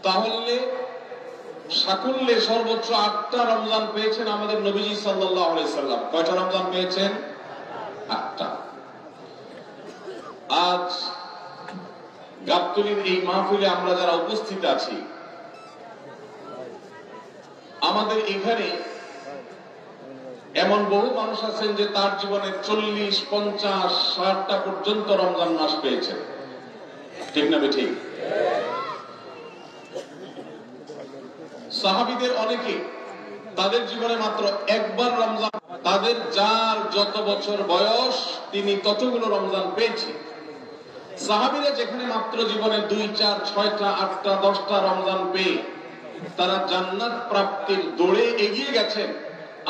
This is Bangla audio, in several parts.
তাহলে সাকুল্যে সর্বোচ্চ 8টা রমজান পেয়েছেন আমাদের নবীজি সাল্লাল্লাহু আলাইহি সাল্লাম। কয়টা রমজান পেয়েছেন? 8টা। আজ গাবতলীর এই মাহফিলে আমরা যারা উপস্থিত আছি, আমাদের এখানে এমন বহু মানুষ আছেন যে তার জীবনে 40, 50, 60টা পর্যন্ত রমজান মাস পেয়েছেন। ঠিক না ঠিক? সাহাবীদের অনেকে তাদের জীবনে মাত্র একবার রমজান, তাদের যার যত বছর বয়স তিনি ততগুলো রমজান পেয়েছে। সাহাবীরা যেখানে মাত্র জীবনে 2, 4, 6টা, 8টা, 10টা রমজান পেয়ে তারা জান্নাত প্রাপ্তির দৌড়ে এগিয়ে গেছেন,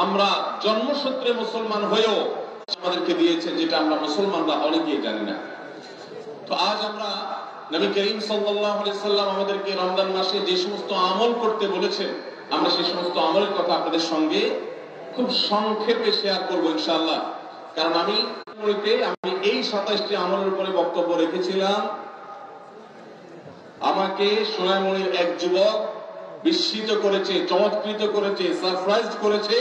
আমরা জন্মসূত্রে মুসলমান হয়েও আমাদেরকে দিয়েছে যেটা আমরা মুসলমানরা অনেকেই জানি না। তো আজ আমরা নবী করিম সাল্লাল্লাহু আলাইহি সাল্লাম আমাদেরকে রমজান মাসে যে সমস্ত আমল করতে বলেছেন, আমরা সেই সমস্ত আমলের কথা আপনাদের সঙ্গে খুব সংক্ষেপে শেয়ার করব ইনশাআল্লাহ। কারণ আমি এই 27টি আমলের উপরে বক্তব্য রেখেছিলাম। আমাকে সোনাইমুড়ির এক যুবক বিস্মিত করেছে, চমৎকৃত করেছে, সারপ্রাইজ করেছে।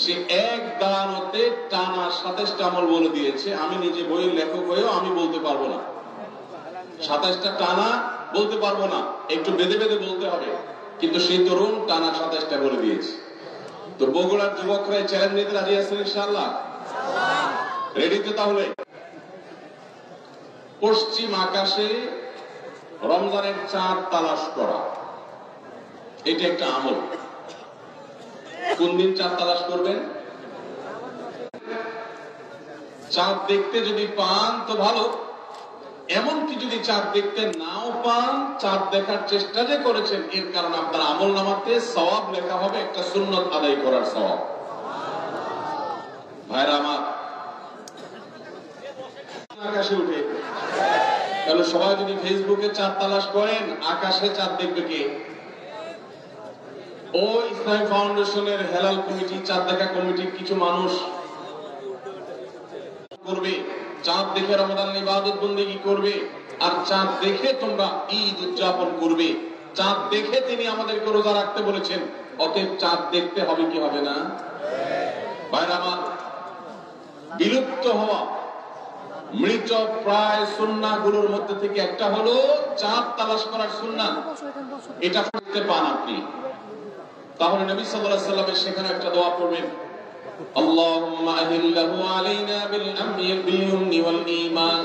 সে এক দাঁড়ানোতে টানা 27টা আমল বলে দিয়েছে। আমি নিজে বইয়ের লেখক হয়েও আমি বলতে পারবো না, 27টা টানা বলতে পারবো না, একটু বেঁধে বেঁধে বলতে হবে। কিন্তু সেই তরুণ টানা 27টা বলে দিয়েছে। তো বগুড়ার যুবকরা চ্যালেঞ্জ নিতে রাজি আছেন ইনশাআল্লাহ? রেডি তো? তাহলে পশ্চিম আকাশে রমজানের চাঁদ তালাশ করা, এটা একটা আমল। কোন দিন চাঁদ তালাশ করবেন? চাঁদ দেখতে যদি পান তো ভালো, এমনকি যদি চাঁদ দেখতে নাও পান, চাঁদ দেখার চেষ্টা যে করেছেন এর কারণে আপনার আমল নামাতে সওয়াব লেখা হবে, একটা সুন্নত আদায় করার সওয়াব। ভাইরা আমার, আকাশে উঠে তাহলে সবাই যদি ফেসবুকে চাঁদ তালাশ করেন, আকাশে চাঁদ দেখবে কে? ও ইসলামী ফাউন্ডেশনের হেলাল কমিটি, চাঁদ দেখা কমিটির কিছু মানুষ করবে, চাঁদ দেখে রমাদান ইবাদত বন্দেগী করবে, আর চাঁদ দেখে তোমরা ঈদ উদযাপন করবে। চাঁদ দেখে তিনি আমাদেরকে রোজা রাখতে বলেছেন, অতএব চাঁদ দেখতে হবে কি হবে না? ভাইরা আমার, বিলুপ্ত হওয়া মৃত প্রায় সুন্নাহগুলোর মধ্যে থেকে একটা হলো চাঁদ তালাশ করার সুন্নাহ। এটা করতে পান আপনি, তাহলে নবী সাল্লাল্লাহু আলাইহি ওয়াসাল্লামের সেখানে একটা দোয়া পড়বেন, আল্লাহুম্মা আহিল্লাহু আলাইনা বিল আমনি ওয়াল ঈমান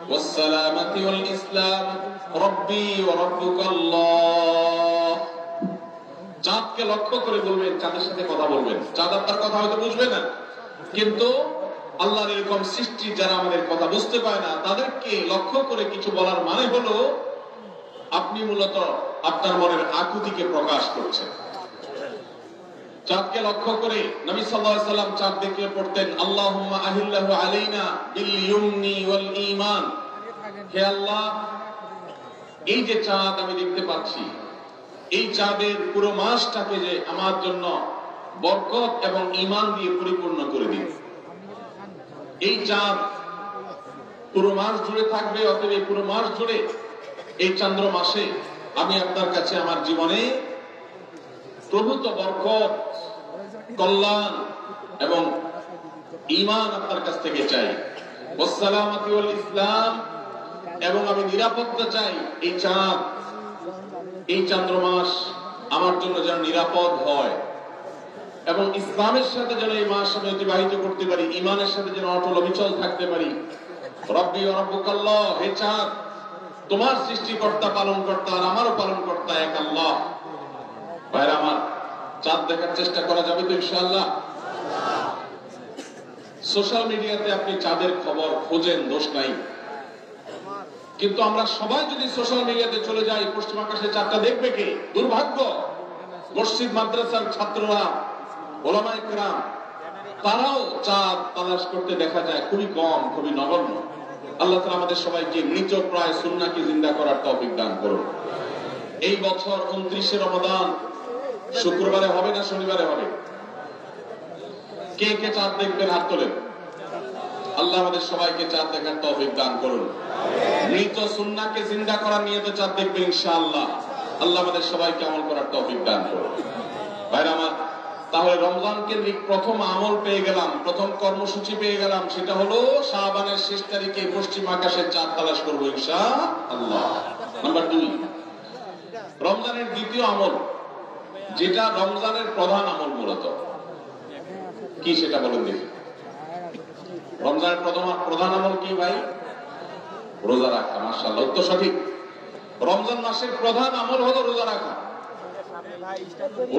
ওয়াস সালামাতি ওয়াল ইসলাম রাব্বি ওয়া রাব্বুকাল্লাহ। চাঁদকে লক্ষ্য করে বলবেন, চাঁদের সাথে কথা বলবেন। চাঁদ আপনার কথা হয়তো বুঝবে না, কিন্তু আল্লাহর এরকম সৃষ্টি যারা আমাদের কথা বুঝতে পায় না, তাদেরকে লক্ষ্য করে কিছু বলার মানে হলো আপনি মূলত আপনার মনের আকুতিকে প্রকাশ করছেন। চাঁদকে লক্ষ্য করে নবী সাল্লাল্লাহু আলাইহি ওয়াসাল্লাম চাঁদ দেখে পড়তেন, আল্লাহুম্মা আহিল্লাহু আলাইনা বিল ইয়ুমনি ওয়াল ঈমান। হে আল্লাহ, এই যে চাঁদ আমি দেখতে পাচ্ছি, এই চাঁদের পুরো মাসটাকে যে আমার জন্য বরকত এবং ঈমান দিয়ে পরিপূর্ণ করে দিন। এই চাঁদ পুরো মাস জুড়ে থাকবে, অতএব এই পুরো মাস জুড়ে এই চন্দ্র মাসে আমি আপনার কাছে আমার জীবনে প্রভূত বরকত, কল্যাণ এবং ঈমান আপনার কাছ থেকে চাই। ওয়াস সালামাতি ওয়াল ইসলাম, এবং আমি নিরাপত্তা চাই। এই চাঁদ, এই চন্দ্র মাস আমার জন্য যেন নিরাপদ হয় এবং ইসলামের সাথে যেন এই মাস আমি অতিবাহিত করতে পারি, ঈমানের সাথে যেন অটল অবিচল থাকতে পারি। রব্বি ওয়া রাব্বুকাল্লাহ, হে চাঁদ, তোমার সৃষ্টিকর্তা, পালনকর্তা আর আমারও পালনকর্তা এক আল্লাহ। ভাইরা আমার, চাঁদ দেখার চেষ্টা করা যাবে তো ইনশাআল্লাহ? সোশ্যাল মিডিয়াতে আপনি চাঁদের খবর খোঁজেন, দোষ নাই, কিন্তু আমরা সবাই যদি সোশ্যাল মিডিয়াতে চলে যাই, পশ্চিম আকাশে চাঁদটা দেখবে কে? দুর্ভাগ্য। মসজিদ মাদ্রাসার ছাত্ররা, ওলামায়ে কেরাম, তারাও চাঁদ তালাশ করতে দেখা যায় খুবই কম, খুবই নগণ্য। আল্লাহ তাআলা আমাদের সবাইকে মৃত প্রায় সুন্নাহকে জিন্দা করার তৌফিক দান করুন। এই বছর 29শে রমাদান শুক্রবারে হবে না শনিবারে হবে? কে কে চাঁদ দেখবেন হাত তোলেন। আল্লাহ আমাদের সবাইকে চাঁদ দেখার তৌফিক দান করুন। মৃত সুন্নাহকে জিন্দা করার নিয়তে চাঁদ দেখবেন ইনশাআল্লাহ। আল্লাহ আমাদের সবাইকে আমল করার তৌফিক দান করুন। ভাইরা আমার, তাহলে রমজান কেন্দ্রিক প্রথম আমল পেয়ে গেলাম, প্রথম কর্মসূচি পেয়ে গেলাম, সেটা হলো শাবানের শেষ তারিখে পশ্চিম আকাশের চাঁদ তালাশ করবো ইনশাআল্লাহ। নাম্বার 2, রমজানের দ্বিতীয় আমল, যেটা রমজানের প্রধান আমল মূলত কি সেটা বলেন দেখি। রমজানের প্রধান আমল কি ভাই? রোজা রাখা। মাশাআল্লাহ, উত্তর সঠিক। রমজান মাসের প্রধান আমল হলো রোজা রাখা।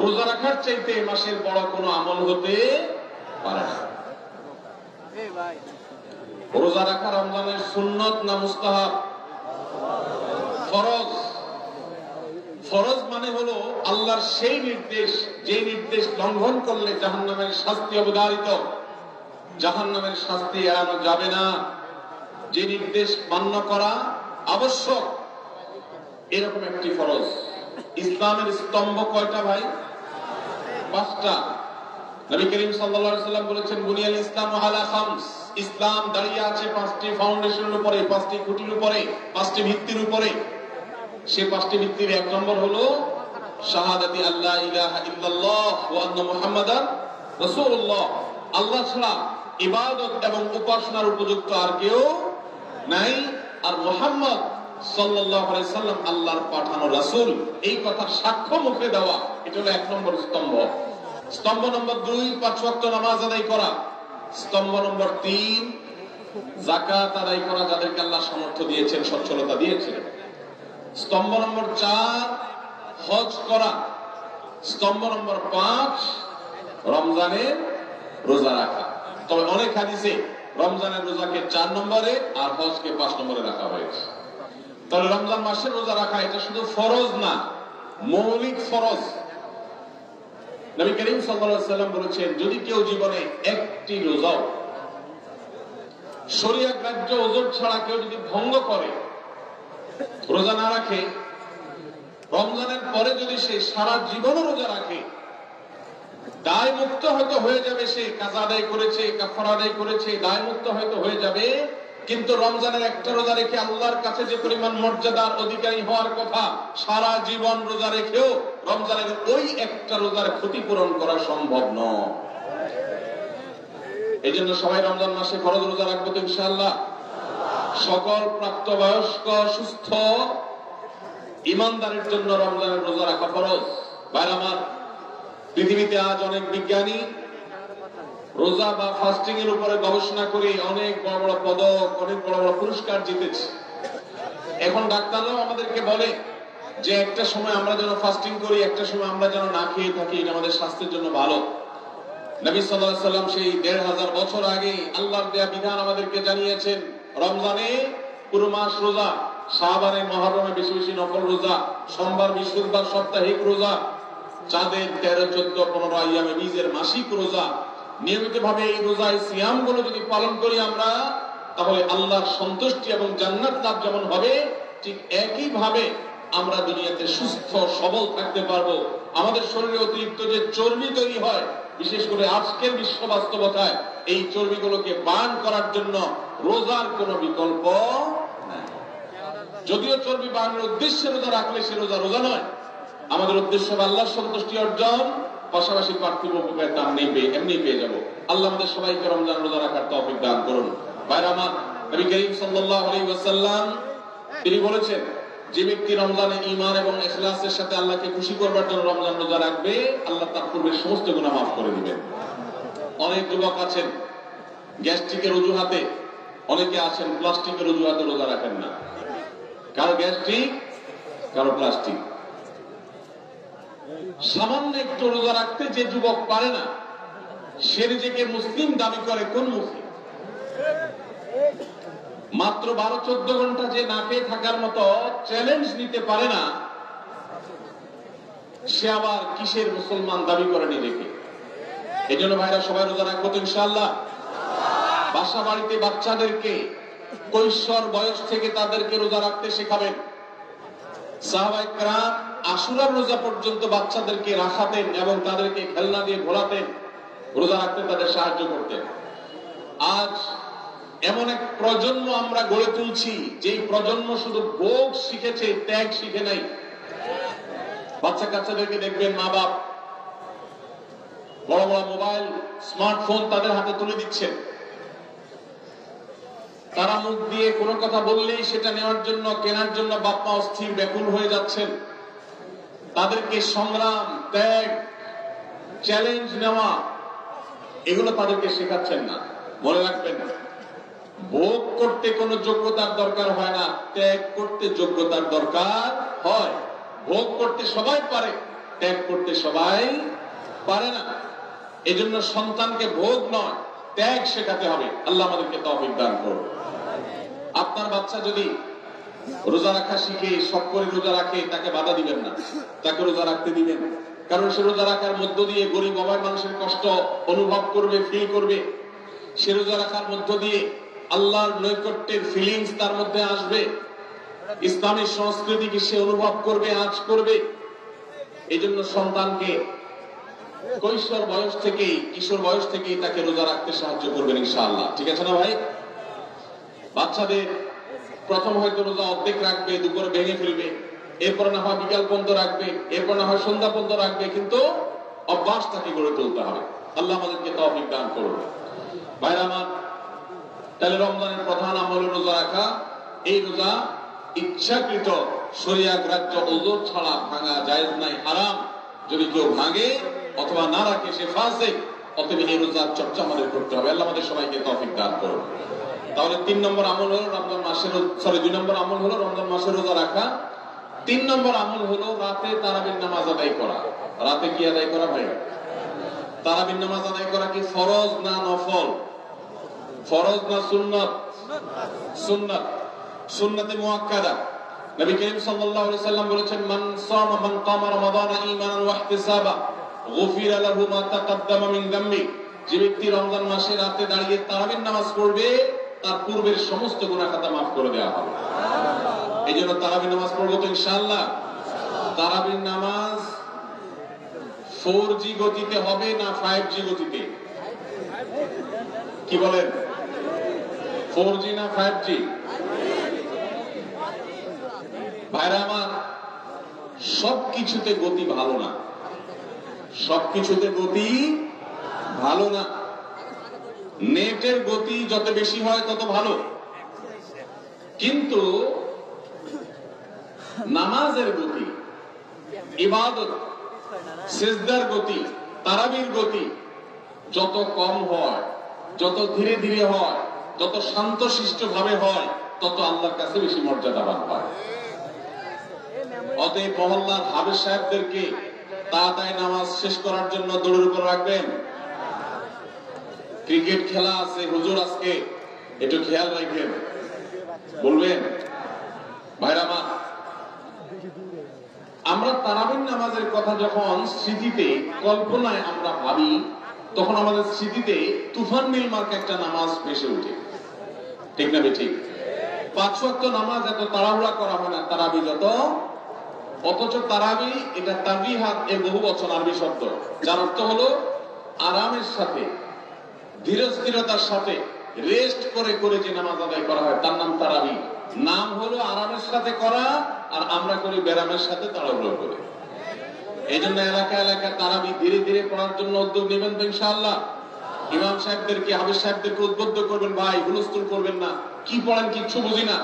রোজা রাখার চাইতে মাসের বড় কোনো আমল হতে পারে না। রোজা রাখা রমজানের সুন্নত না মুস্তাহাব? ফরজ। ফরজ মানে হলো আল্লাহর সেই নির্দেশ, যে নির্দেশ লঙ্ঘন করলে জাহান্নামের শাস্তি অবধারিত, জাহান্নামের শাস্তি এড়ানো যাবে না, যে নির্দেশ মান্য করা আবশ্যক, এরকম একটি ফরজ। ইসলামের স্তম্ভ কয়টা ভাই? 5টা। নবী করিম সাল্লাল্লাহু আলাইহি ওয়াসাল্লাম বলেছেন, বুনিয়াল ইসলামু আলা খামস, ইসলাম দাঁড়িয়ে আছে 5টি ফাউন্ডেশনের উপরে, 5টি খুঁটির উপরে, 5টি ভিত্তির উপরে। সেই 5টি ভিত্তির 1 নম্বর হলো শাহাদাতি আল্লাহ ইলাহা ইল্লাল্লাহ ওয়া আন্না মুহাম্মাদান রাসূলুল্লাহ। আল্লাহ ছাড়া ইবাদত এবং উপাসনার উপযুক্ত আর কেউ নাই, আর মুহাম্মদ সাল্লাল্লাহু আলাইহি সাল্লাম আল্লাহর পাঠানো রাসূল, এই কথার সাক্ষ্য মুখে দেওয়া, এটা হলো 1 নম্বর স্তম্ভ। স্তম্ভ নম্বর 2, 5 ওয়াক্ত নামাজ আদায় করা। স্তম্ভ নম্বর 3, যাকাত আদায় করা, যাদেরকে আল্লাহ সামর্থ্য দিয়েছেন, সচ্ছলতা দিয়েছেন। স্তম্ভ নম্বর 4, হজ করা। স্তম্ভ নম্বর 5, রমজানের রোজা রাখা। তবে অনেক হাদিসে রমজানের রোজাকে 4 নম্বরে আর হজকে 5 নম্বরে রাখা হয়েছে। তাহলে রমজান মাসের রোজা রাখা এটা শুধু ফরজ না, মৌলিক ফরজ। নবী করিম সাল্লাল্লাহু আলাইহি ওয়াসাল্লাম বলেছেন, যদি কেউ জীবনে একটি রোজাও শরীয়ত গ্রাহ্য ওযর ছাড়া কেউ যদি ভঙ্গ করে, রোজা না রাখে, রমজানের পরে যদি সে সারা জীবনও রোজা রাখে, দায় মুক্ত হয়তো হয়ে যাবে, সে কাজা আদায় করেছে, কাফারা আদায় করেছে, দায় মুক্ত হয়তো হয়ে যাবে, কিন্তু রমজানের একটা রোজা রেখে আল্লাহর কাছে যে পরিমাণ মর্যাদার অধিকারী হওয়ার কথা, সারা জীবন রোজা রেখেও রমজানের ওই একটা রোজার ক্ষতিপূরণ করা সম্ভব নয়। এই জন্য সবাই রমজান মাসে ফরজ রোজা রাখবো তো ইনশাআল্লাহ। সকল প্রাপ্তবয়স্ক সুস্থ ইমানদারের জন্য রমজানের রোজা রাখা ফরজ। ভাইরা আমার, পৃথিবীতে আজ অনেক বিজ্ঞানী রোজা বা ফাস্টিং এর উপরে গবেষণা করে অনেক বড় বড় পদক, অনেক বড় বড় পুরস্কার জিতেছে। এখন ডাক্তাররাও আমাদেরকে বলে যে একটা সময় আমরা যেন ফাস্টিং করি, একটা সময় আমরা যেন না খেয়ে থাকি, এটা আমাদের স্বাস্থ্যের জন্য ভালো। নবী সাল্লাল্লাহু আলাইহি ওয়াসাল্লাম সেই ১৫০০ বছর আগে আল্লাহর দেয়া বিধান আমাদেরকে জানিয়েছেন। রমজানে পুরো মাস রোজা, শাবানে মুহররমে বেশি বেশি নফল রোজা, সোমবার বৃহস্পতিবার সাপ্তাহিক রোজা, চাঁদের 13, 14, 15 আইয়ামে বীজের মাসিক রোজা। নিয়মিতভাবে এই রোজায় সিয়াম গুলো যদি পালন করি আমরা, তাহলে আল্লাহর সন্তুষ্টি এবং জান্নাত লাভ যেমন হবে, ঠিক একই ভাবে আমরা দুনিয়াতে সুস্থ সবল থাকতে পারবো। আমাদের শরীরে অতিরিক্ত যে চর্বি তৈরি হয়, বিশেষ করে আজকের বিশ্ব বাস্তবতায়, এই চর্বিগুলোকে বার্ন করার জন্য রোজার কোনো বিকল্প নাই। যদিও চর্বি বার্নের উদ্দেশ্যে রোজা রাখলে সে রোজা রোজা নয়। আমাদের উদ্দেশ্য আল্লাহর সন্তুষ্টি অর্জন, পাশাপাশি পার্থিব উপকার দাম নেবে, এমনি পেয়ে যাবো। আল্লাহ আমাদের সবাইকে রমজান রোজা রাখার তৌফিক দান করুন। ভাইরা আমার, নবী করিম সাল্লাল্লাহু আলাইহি ওয়াসাল্লাম তিনি বলেছেন, যে ব্যক্তি রমজানে ঈমান এবং ইখলাসের সাথে আল্লাহকে খুশি করবার জন্য রমজান রোজা রাখবে, আল্লাহ তার পূর্বের সমস্ত গুনাহ মাফ করে দিবেন। অনেক যুবক আছেন গ্যাস্ট্রিকের অজুহাতে, অনেকে আছেন প্লাস্টিকের অজুহাতে রোজা রাখেন না। কারো গ্যাস্ট্রিক, কারো প্লাস্টিক। সামান্য একটু রোজা রাখতে যে যুবক পারে না, সে নিজেকে মুসলিম দাবি করে। কোন মুসলিম? মাত্র 12-14 ঘন্টা যে না খেয়ে থাকার মতো চ্যালেঞ্জ নিতে পারে না, সে আবার কিসের মুসলমান দাবি করে নিজেকে? এই জন্য ভাইরা সবাই রোজা রাখবো তো ইনশাআল্লাহ। বাসা বাড়িতে বাচ্চাদেরকে কৈশোর বয়স থেকে তাদেরকে রোজা রাখতে শেখাবেন। সাহাবায়ে কেরাম আশুরার রোজা পর্যন্ত বাচ্চাদেরকে রাখাতেন এবং তাদেরকে খেলনা দিয়ে ঘোরাতেন, রোজা রাখতে তাদের সাহায্য করতেন। আজ এমন এক প্রজন্ম আমরা গড়ে তুলছি, যে প্রজন্ম শুধু ভোগ শিখেছে, ত্যাগ শিখে নাই। বাচ্চা কাচ্চাদেরকে দেখবেন মা বাপ বড় বড় মোবাইল স্মার্টফোন তাদের হাতে তুলে দিচ্ছেন। তারা মুখ দিয়ে কোনো কথা বললেই সেটা নেওয়ার জন্য, কেনার জন্য বাপ মা অস্থির ব্যাকুল হয়ে যাচ্ছেন। তাদেরকে সংগ্রাম, ত্যাগ, চ্যালেঞ্জ নেওয়া এগুলো তাদেরকে শেখাচ্ছেন না। মনে রাখবেন, ভোগ করতে কোনো যোগ্যতার দরকার হয় না, ত্যাগ করতে যোগ্যতার দরকার হয়। ভোগ করতে সবাই পারে, ত্যাগ করতে সবাই পারে না। এজন্য সন্তানকে ভোগ নয়, ত্যাগ শেখাতে হবে। আল্লাহ আমাদেরকে তৌফিক দান করুন। আপনার বাচ্চা যদি রোজা রাখা শিখে, শখ করে রোজা রাখে, তাকে বাধা দিবেন না, তাকে রোজা রাখতে দিবেন। কারণ সে রোজা রাখার মধ্য দিয়ে গরিব অভাব মানুষের কষ্ট অনুভব করবে, ফিল করবে। সে রোজা রাখার মধ্য দিয়ে আল্লাহর নৈকট্যের ফিলিংস তার মধ্যে আসবে, ইসলামের সংস্কৃতিকে সে অনুভব করবে, আঁচ করবে। এই জন্য সন্তানকে কৈশোর বয়স থেকেই, কিশোর বয়স থেকেই তাকে রোজা রাখতে সাহায্য করবেন ইনশাআল্লাহ। ঠিক আছে না ভাই? বাচ্চাদের প্রথম হয়তো রোজা অর্ধেক রাখবে, দুপুরে ভেঙে ফেলবে, এরপরে না হয় বিকাল পর্যন্ত রাখবে, এরপর না হয় সন্ধ্যা পর্যন্ত রাখবে, কিন্তু অভ্যাস তাকে গড়ে তুলতে হবে। আল্লাহ আমাদেরকে তৌফিক দান করুন। ভাইরা আমার, তাহলে রমজানের প্রধান আমল রোজা রাখা। এই রোজা ইচ্ছাকৃত শরিয়া গ্রাহ্য ওযর ছাড়া ভাঙা জায়েজ নাই, হারাম। যদি কেউ ভাঙে অথবা না রাখে সে ফাসিক। অতএব এই রোজার চর্চা আমাদের করতে হবে। আল্লাহ আমাদের সবাইকে তৌফিক দান করুন। তাহলে 3 নম্বর আমল হলো রমজান মাসের, 2 নম্বর আমল হলো রমজান মাসের রোজা রাখা। 3 নম্বর আমল হলো রাতে তারাবির নামাজ আদায় করা। রাতে কি আদায় করা ভাই? তারাবির নামাজ আদায় করা কি ফরজ না নফল? ফরজ না সুন্নাত? সুন্নাত। সুন্নাতে মুআক্কাদা। নবী করিম সাল্লাল্লাহু আলাইহি সাল্লাম বলেছেন, মান সামা মান কামা রমাদান ঈমানান ওয়া ইহতিসাবা গুফিরা লাহু মা তাকাদ্দামা মিন যামবি। যে ব্যক্তি রমজান মাসে রাতে দাঁড়িয়ে তারাবির নামাজ পড়বে, তার পূর্বের সমস্ত গুনাহ খাতা মাফ করে দেওয়া হবে। এই জন্য তারাবির নামাজ পড়বো তো ইনশাআল্লাহ। তারাবির নামাজ 4G গতিতে হবে না 5G গতিতে? কি বলেন? 4G না 5G? ভাইরা আমার, সবকিছুতে গতি ভালো না, সবকিছুতে গতি ভালো না। নেটের গতি যত বেশি হয় তত ভালো, কিন্তু নামাজের গতি, ইবাদত, সিজদার গতি, তারাবির গতি যত কম হয়, যত ধীরে ধীরে হয়, যত শান্তশিষ্ট ভাবে হয়, তত আল্লাহর কাছে বেশি মর্যাদাবান হয়। অতএব মহল্লার হাফেজ সাহেবদেরকে তাড়াতাড়ি নামাজ শেষ করার জন্য দৌড়ের উপর রাখবেন। ক্রিকেট খেলা আছে হুজুর, আজকে একটু খেয়াল রাখবেন, বলবেন। ভাইরা আমার, আমরা তারাবির নামাজের কথা যখন স্মৃতিতে, কল্পনায় আমরা ভাবি, তখন আমাদের স্মৃতিতে তুফান মিল মার্কা একটা নামাজ ভেসে উঠে। ঠিক না ঠিক? 5 ওয়াক্ত নামাজ এত তাড়াহুড়া করা হয় না তারাবি যত। অথচ তারাবি এটা তাবিহাত এর বহু বচন আরবি শব্দ, যার অর্থ হলো আরামের সাথে, ধীর স্থিরতার সাথে, রেস্ট করে করে যে নামাজ আদায় করা হয় তার নাম তারাবি। নাম হলো আরামের সাথে করা, আর আমরা করি ব্যারামের সাথে তাড়াহুড়ো করে। এই জন্য এলাকা এলাকা তারাবি ধীরে ধীরে পড়ার জন্য উদ্যোগ নেবেন তো ইনশাআল্লাহ। ইমাম সাহেবদেরকে, হাফেজ সাহেবদেরকে উদ্বুদ্ধ করবেন, ভাই হুলস্থুল করবেন না, কি পড়েন কিচ্ছু বুঝি না,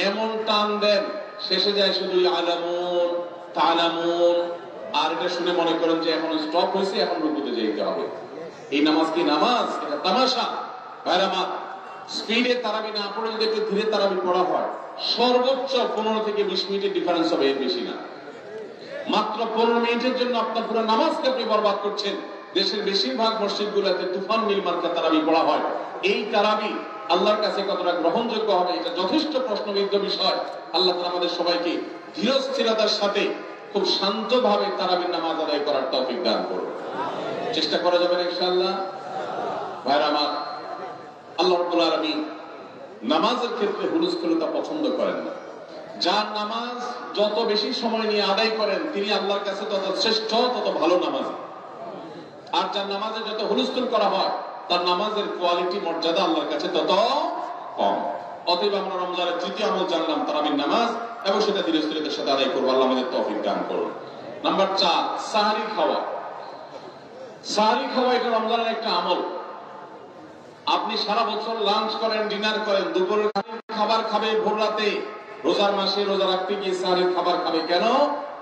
এমন টান দেন শেষে যায় শুধু আলামুন তালামুন, আর এটা শুনে মনে করেন যে এখন স্টপ হয়েছে, এখন রুকুতে যেতে হবে। এই নামাজ কি নামাজ? এটা তামাশা। ভাইরা আমার, স্পিডে তারাবি না পড়ে যদি একটু ধীরে তারাবি পড়া হয়, সর্বোচ্চ 15 থেকে 20 মিনিটের ডিফারেন্স হবে, এর বেশি না। মাত্র 15 মিনিটের জন্য আপনার পুরো নামাজকে আপনি বরবাদ করছেন। দেশের বেশিরভাগ মসজিদগুলোতে তুফান মিল মার্কা তারাবি পড়া হয়। এই তারাবি আল্লাহর কাছে কতটা গ্রহণযোগ্য হবে, এটা যথেষ্ট প্রশ্নবিদ্ধ বিষয়। আল্লাহ তাআলা আমাদের সবাইকে ধীর স্থিরতার সাথে খুব শান্তভাবে তারাবির নামাজ আদায় করার তৌফিক দান করুন। চেষ্টা করা যাবে না ইনশাআল্লাহ। ভাইরা আমার, আল্লাহ রাব্বুল আলামিন নামাজের ক্ষেত্রে হুলস্থুলতা পছন্দ করেন না। যার নামাজ যত বেশি সময় নিয়ে আদায় করেন তিনি আল্লাহর কাছে তত শ্রেষ্ঠ, তত ভালো নামাজ। আর যার নামাজে যত হুলস্থুল করা হয় তার নামাজের কোয়ালিটি, মর্যাদা আল্লাহর কাছে তত কম। অতএব আমরা রমজানের 3য় আমল জানলাম তারাবির নামাজ, এবং সেটা ধীরে স্থিরতার সাথে আদায় করবো। আল্লাহ আমাদের তৌফিক দান করুন। নাম্বার 4, সাহরি খাওয়া। সাহরি খাওয়া এটা রমজানের একটা আমল। আপনি সারা বছর লাঞ্চ করেন, ডিনার করেন, দুপুরের খাবার খাবে ভোর রাতে, রোজার মাসে রোজা রাখতে গিয়ে সাহরির খাবার খাবে। কেন?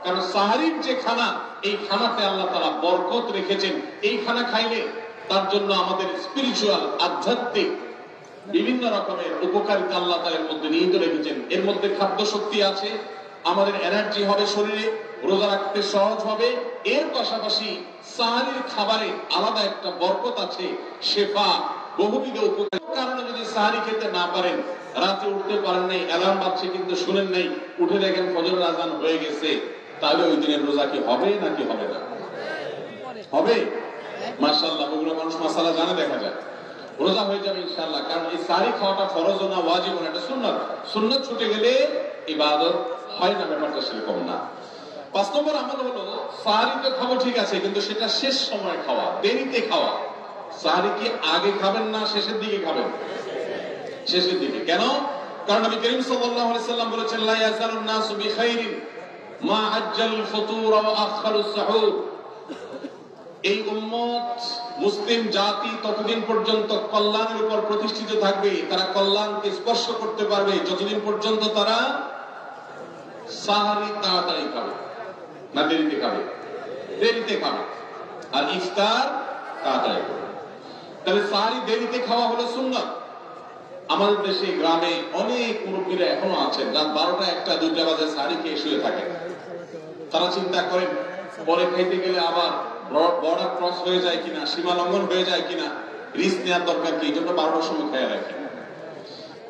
কারণ সাহরির যে খানা, এই খানাতে আল্লাহ তাআলা বরকত রেখেছেন। এই খানা খাইলে তার জন্য আমাদের স্পিরিচুয়াল, আধ্যাত্মিক বিভিন্ন রকমের উপকারিতা আল্লাহ তাআলা এর মধ্যে নিহিত রেখেছেন। এর মধ্যে খাদ্য শক্তি আছে, আমাদের এনার্জি হবে শরীরে, রোজা রাখতে সহজ হবে। এর পাশাপাশি সাহরির খাবারে আলাদা একটা বরকত আছে, শেফা, বহুবিধ উপকার। কারণে যদি সাহরি খেতে না পারেন, রাতে উঠতে পারেন নাই, অ্যালার্ম বাজছে কিন্তু শুনেন নাই, উঠে দেখেন ফজরের আজান হয়ে গেছে, তাহলে ওই দিনের রোজা কি হবে নাকি হবে না? হবে। মাশাআল্লাহ, ওগুলো মানুষ মাসালা জানে, দেখা যায় রোজা হয়ে যাবে ইনশাআল্লাহ। কারণ এই সাহরি খাওয়াটা ফরজ না ওয়াজিব না, এটা সুন্নাত। সুন্নাত ছুটে গেলে ইবাদত হয় না, ব্যাপারটা সেরকম না। 5 নম্বর আমল হলো, সাহরি তো খাবো ঠিক আছে, কিন্তু সেটা শেষ সময় খাওয়া, দেরিতে খাওয়া। সাহরি কি আগে খাবেন না শেষের দিকে খাবেন? শেষের দিকে। কেন? কারণ নবী করিম সাল্লাল্লাহু আলাইহি সাল্লাম বলেছেন, লা ইয়াজালুন নাসু বিখাইরিন মা আজ্জাল ফুতুর ওয়া আখারুস সাহুর। এই উম্মত, মুসলিম জাতি ততদিন পর্যন্ত কল্যাণের উপর প্রতিষ্ঠিত থাকবে, তারা কল্যাণকে স্পর্শ করতে পারবে যতদিন পর্যন্ত তারা সাহরি তাড়াতাড়ি খাবে না দেরিতে খাবে? দেরিতে খাবে। আর ইফতার তাড়াতাড়ি করবে। তাহলে সাহরি দেরিতে খাওয়া হলো সুন্নাত। আমাদের দেশে গ্রামে অনেক মুরব্বীরা এখনো আছেন, রাত 12টা, 1টা, 2টা বাজে সাহরি খেয়ে শুয়ে থাকে। তারা চিন্তা করেন পরে খাইতে গেলে আবার বর্ডার ক্রস হয়ে যায় কিনা, সীমা লঙ্ঘন হয়ে যায় কিনা, রিস্ক নেওয়ার দরকার কি, এই জন্য 12টার সময় খেয়ে রাখেন।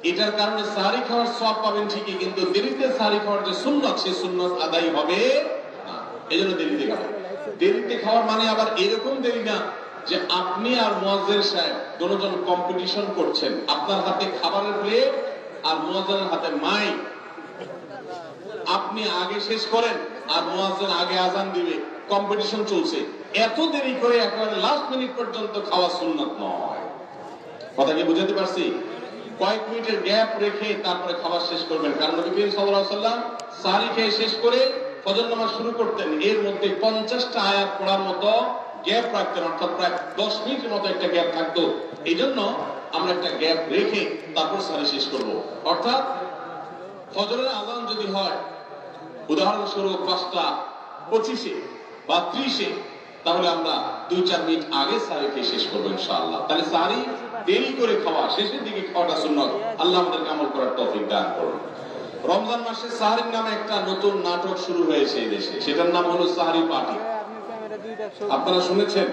এটার কারণে সাহরি খাওয়ার সওয়াব পাবেন ঠিকই, কিন্তু দেরিতে সাহরি খাওয়ার যে সুন্নাত, সেই সুন্নাত আদায় হবে না। এই জন্য দেরিতে খাবেন। দেরিতে খাওয়ার মানে আবার এরকম দেরি না যে আপনি আর মুয়াজ্জিন সাহেব দুজন কম্পিটিশন করছেন, আপনার হাতে খাবারের প্লেট আর মুয়াজ্জিনের হাতে মাইক, আপনি আগে শেষ করেন আর মুয়াজ্জিন আগে আজান দিবে, কম্পিটিশন চলছে। এত দেরি করে একেবারে লাস্ট মিনিট পর্যন্ত খাওয়া সুন্নাত নয়। কথা কি বুঝাতে পারছি? কয়েক মিনিটের গ্যাপ রেখে তারপরে খাবার শেষ করবেন। কারণ নবী করিম সাল্লাল্লাহু আলাইহি ওয়াসাল্লাম সাহরি খেয়ে শেষ করে ফজর নামাজ শুরু করতেন, এর মধ্যে 50টা আয়াত পড়ার মতো গ্যাপ রাখতেন, অর্থাৎ প্রায় 10 মিনিটের মতো একটা গ্যাপ থাকতো। এই জন্য আমরা একটা গ্যাপ রেখে তারপর সাহরি শেষ করব। অর্থাৎ ফজরের আজান যদি হয় উদাহরণস্বরূপ 5টা 25-এ বা 30-এ, তাহলে আমরা 2-4 মিনিট আগে সাহরি খেয়ে শেষ করবো ইনশাআল্লাহ। তাহলে সাহরি দেরি করে খাওয়া, শেষের দিকে খাওয়াটা সুন্নাত। আল্লাহ আমাদেরকে আমল করার তৌফিক দান করুন। রমজান মাসে সাহরির নামে একটা নতুন নাটক শুরু হয়েছে এই দেশে, সেটার নাম হলো সাহরি পার্টি। আপনারা শুনেছেন?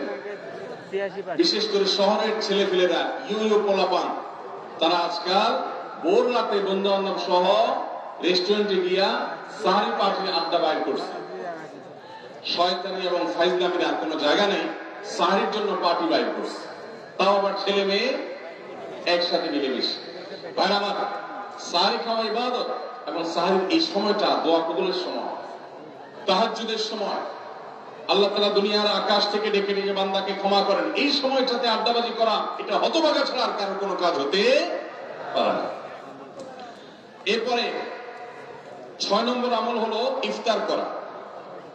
বিশেষ করে শহরের ছেলেপেলেরা, ইউ পোলাপান, তারা আজকাল ভোর রাতে বন্ধু বান্ধব সহ রেস্টুরেন্টে গিয়া সাহরি পার্টির আড্ডা বাইর করছে। শয়তানি এবং ফাইজলামির আর কোনো জায়গা নেই, সাহরির জন্য পার্টি বাইর করছে, তাও আবার ছেলে মেয়ে একসাথে মিলেমিশে। ভাই আমার, সাহরি খাওয়া ইবাদত, এবং সাহরির এই সময়টা দোয়া কবুলের সময়, তাহাজ্জুদের সময়। আল্লাহ তাআলা দুনিয়ার আকাশ থেকে ডেকে নিয়ে বান্দাকে ক্ষমা করেন। এই সময়টাতে আড্ডাবাজি করা, এটা হতভাগা ছাড়া আর কারো কোনো কাজ হতে পারে না। এরপরে 6 নম্বর আমল হলো ইফতার করা।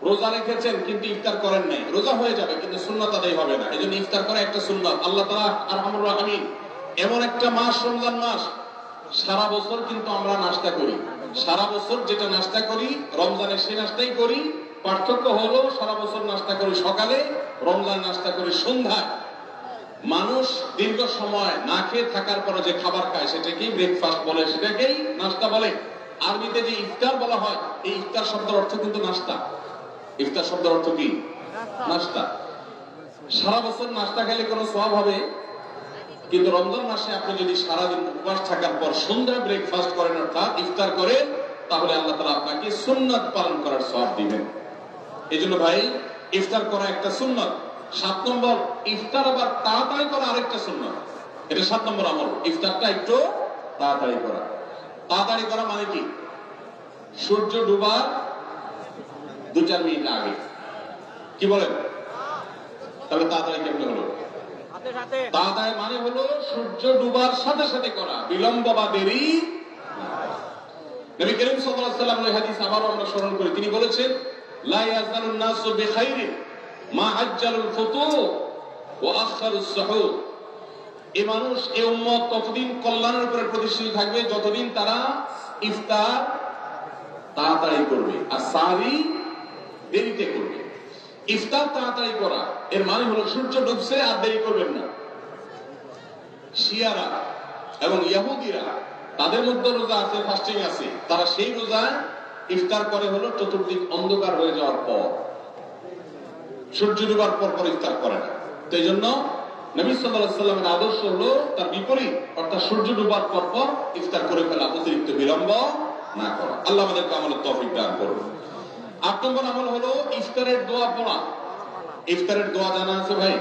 রোজা রেখেছেন কিন্তু ইফতার করেন নাই, রোজা হয়ে যাবে কিন্তু সুন্নাত আদায় হবে না। এই জন্য ইফতার করা একটা সুন্নাত। আল্লাহ তাআলা আরহামুর রাহিম, এমন একটা মাস রমজান মাস, সারা বছর কিন্তু আমরা নাস্তা করি, সারা বছর যেটা নাস্তা করি রমজানে সে নাস্তাই করি। পার্থক্য হলো সারা বছর নাস্তা করি সকালে, রমজান নাস্তা করি সন্ধ্যায়। মানুষ দীর্ঘ সময় না খেয়ে থাকার পরে যে খাবার খায় সেটাকেই ব্রেকফাস্ট বলে, সেটাকেই নাস্তা বলে। আরবিতে যে ইফতার বলা হয়, এই ইফতার শব্দের অর্থ কিন্তু নাস্তা। ইফতার শব্দের অর্থ কি? নাস্তা। সারা বছর নাস্তা খেলে কোনো সওয়াব হবে, কিন্তু রমজান মাসে আপনি যদি সারাদিন উপবাস থাকার পর সন্ধ্যায় ব্রেকফাস্ট করেন, অর্থাৎ ইফতার করেন, তাহলে আল্লাহ তাআলা আপনাকে সুন্নাত পালন করার সওয়াব দিবেন। এই জন্য ভাই, ইফতার করা একটা সুন্নাত। 7 নম্বর, ইফতার আবার তাড়াতাড়ি করা আরেকটা সুন্নাত। এটা 7 নম্বর আমল, ইফতারটা একটু তাড়াতাড়ি করা। তাড়াতাড়ি করা মানে কি? সূর্য ডুবার 2-4 মিনিট আগে। কি বলেন? তাহলে তাড়াতাড়ি কেমনে হলো? তাড়াতাড়ি মানে হলো সূর্য ডুবার সাথে সাথে করা, বিলম্ব বা দেরি। নবী করিম সাল্লাল্লাহু আলাইহি ওয়াসাল্লাম এই হাদিস আবারও আমরা স্মরণ করি, তিনি বলেছেন, লা ইয়াজালুন নাসু বিখাইরিন মা আজ্জালুল ফুতুর ওয়া আখারুস সুহুর। এই মানুষ, এই উম্মত ততদিন কল্যাণের উপরে প্রতিষ্ঠিত থাকবে যতদিন তারা ইফতার তাড়াতাড়ি করবে আর সাহরি দেরিতে করবে। ইফতার তাড়াতাড়ি করা এর মানে হলো সূর্য ডুবছে আর দেরি করবেন না। শিয়ারা এবং ইহুদিরা তাদের মধ্যে রোজা আছে, ফাস্টিং আছে, তারা সেই রোজায় ইফতার করে হলো চতুর্দিক অন্ধকার হয়ে যাওয়ার পর, সূর্য ডুবার পর পর ইফতার করে না। তো এই জন্য নবী সাল্লাল্লাহু আলাইহি ওয়াসাল্লামের আদর্শ হলো তার বিপরীত, অর্থাৎ সূর্য ডুবার পর পর ইফতার করে ফেলা, অতিরিক্ত বিলম্ব না করা। আল্লাহ আমাদেরকে আমলের তৌফিক দান করুন। ৮ নম্বর আমল হলো ইফতারের দোয়া পড়া। ইফতারের দোয়া জানা আছে ভাই?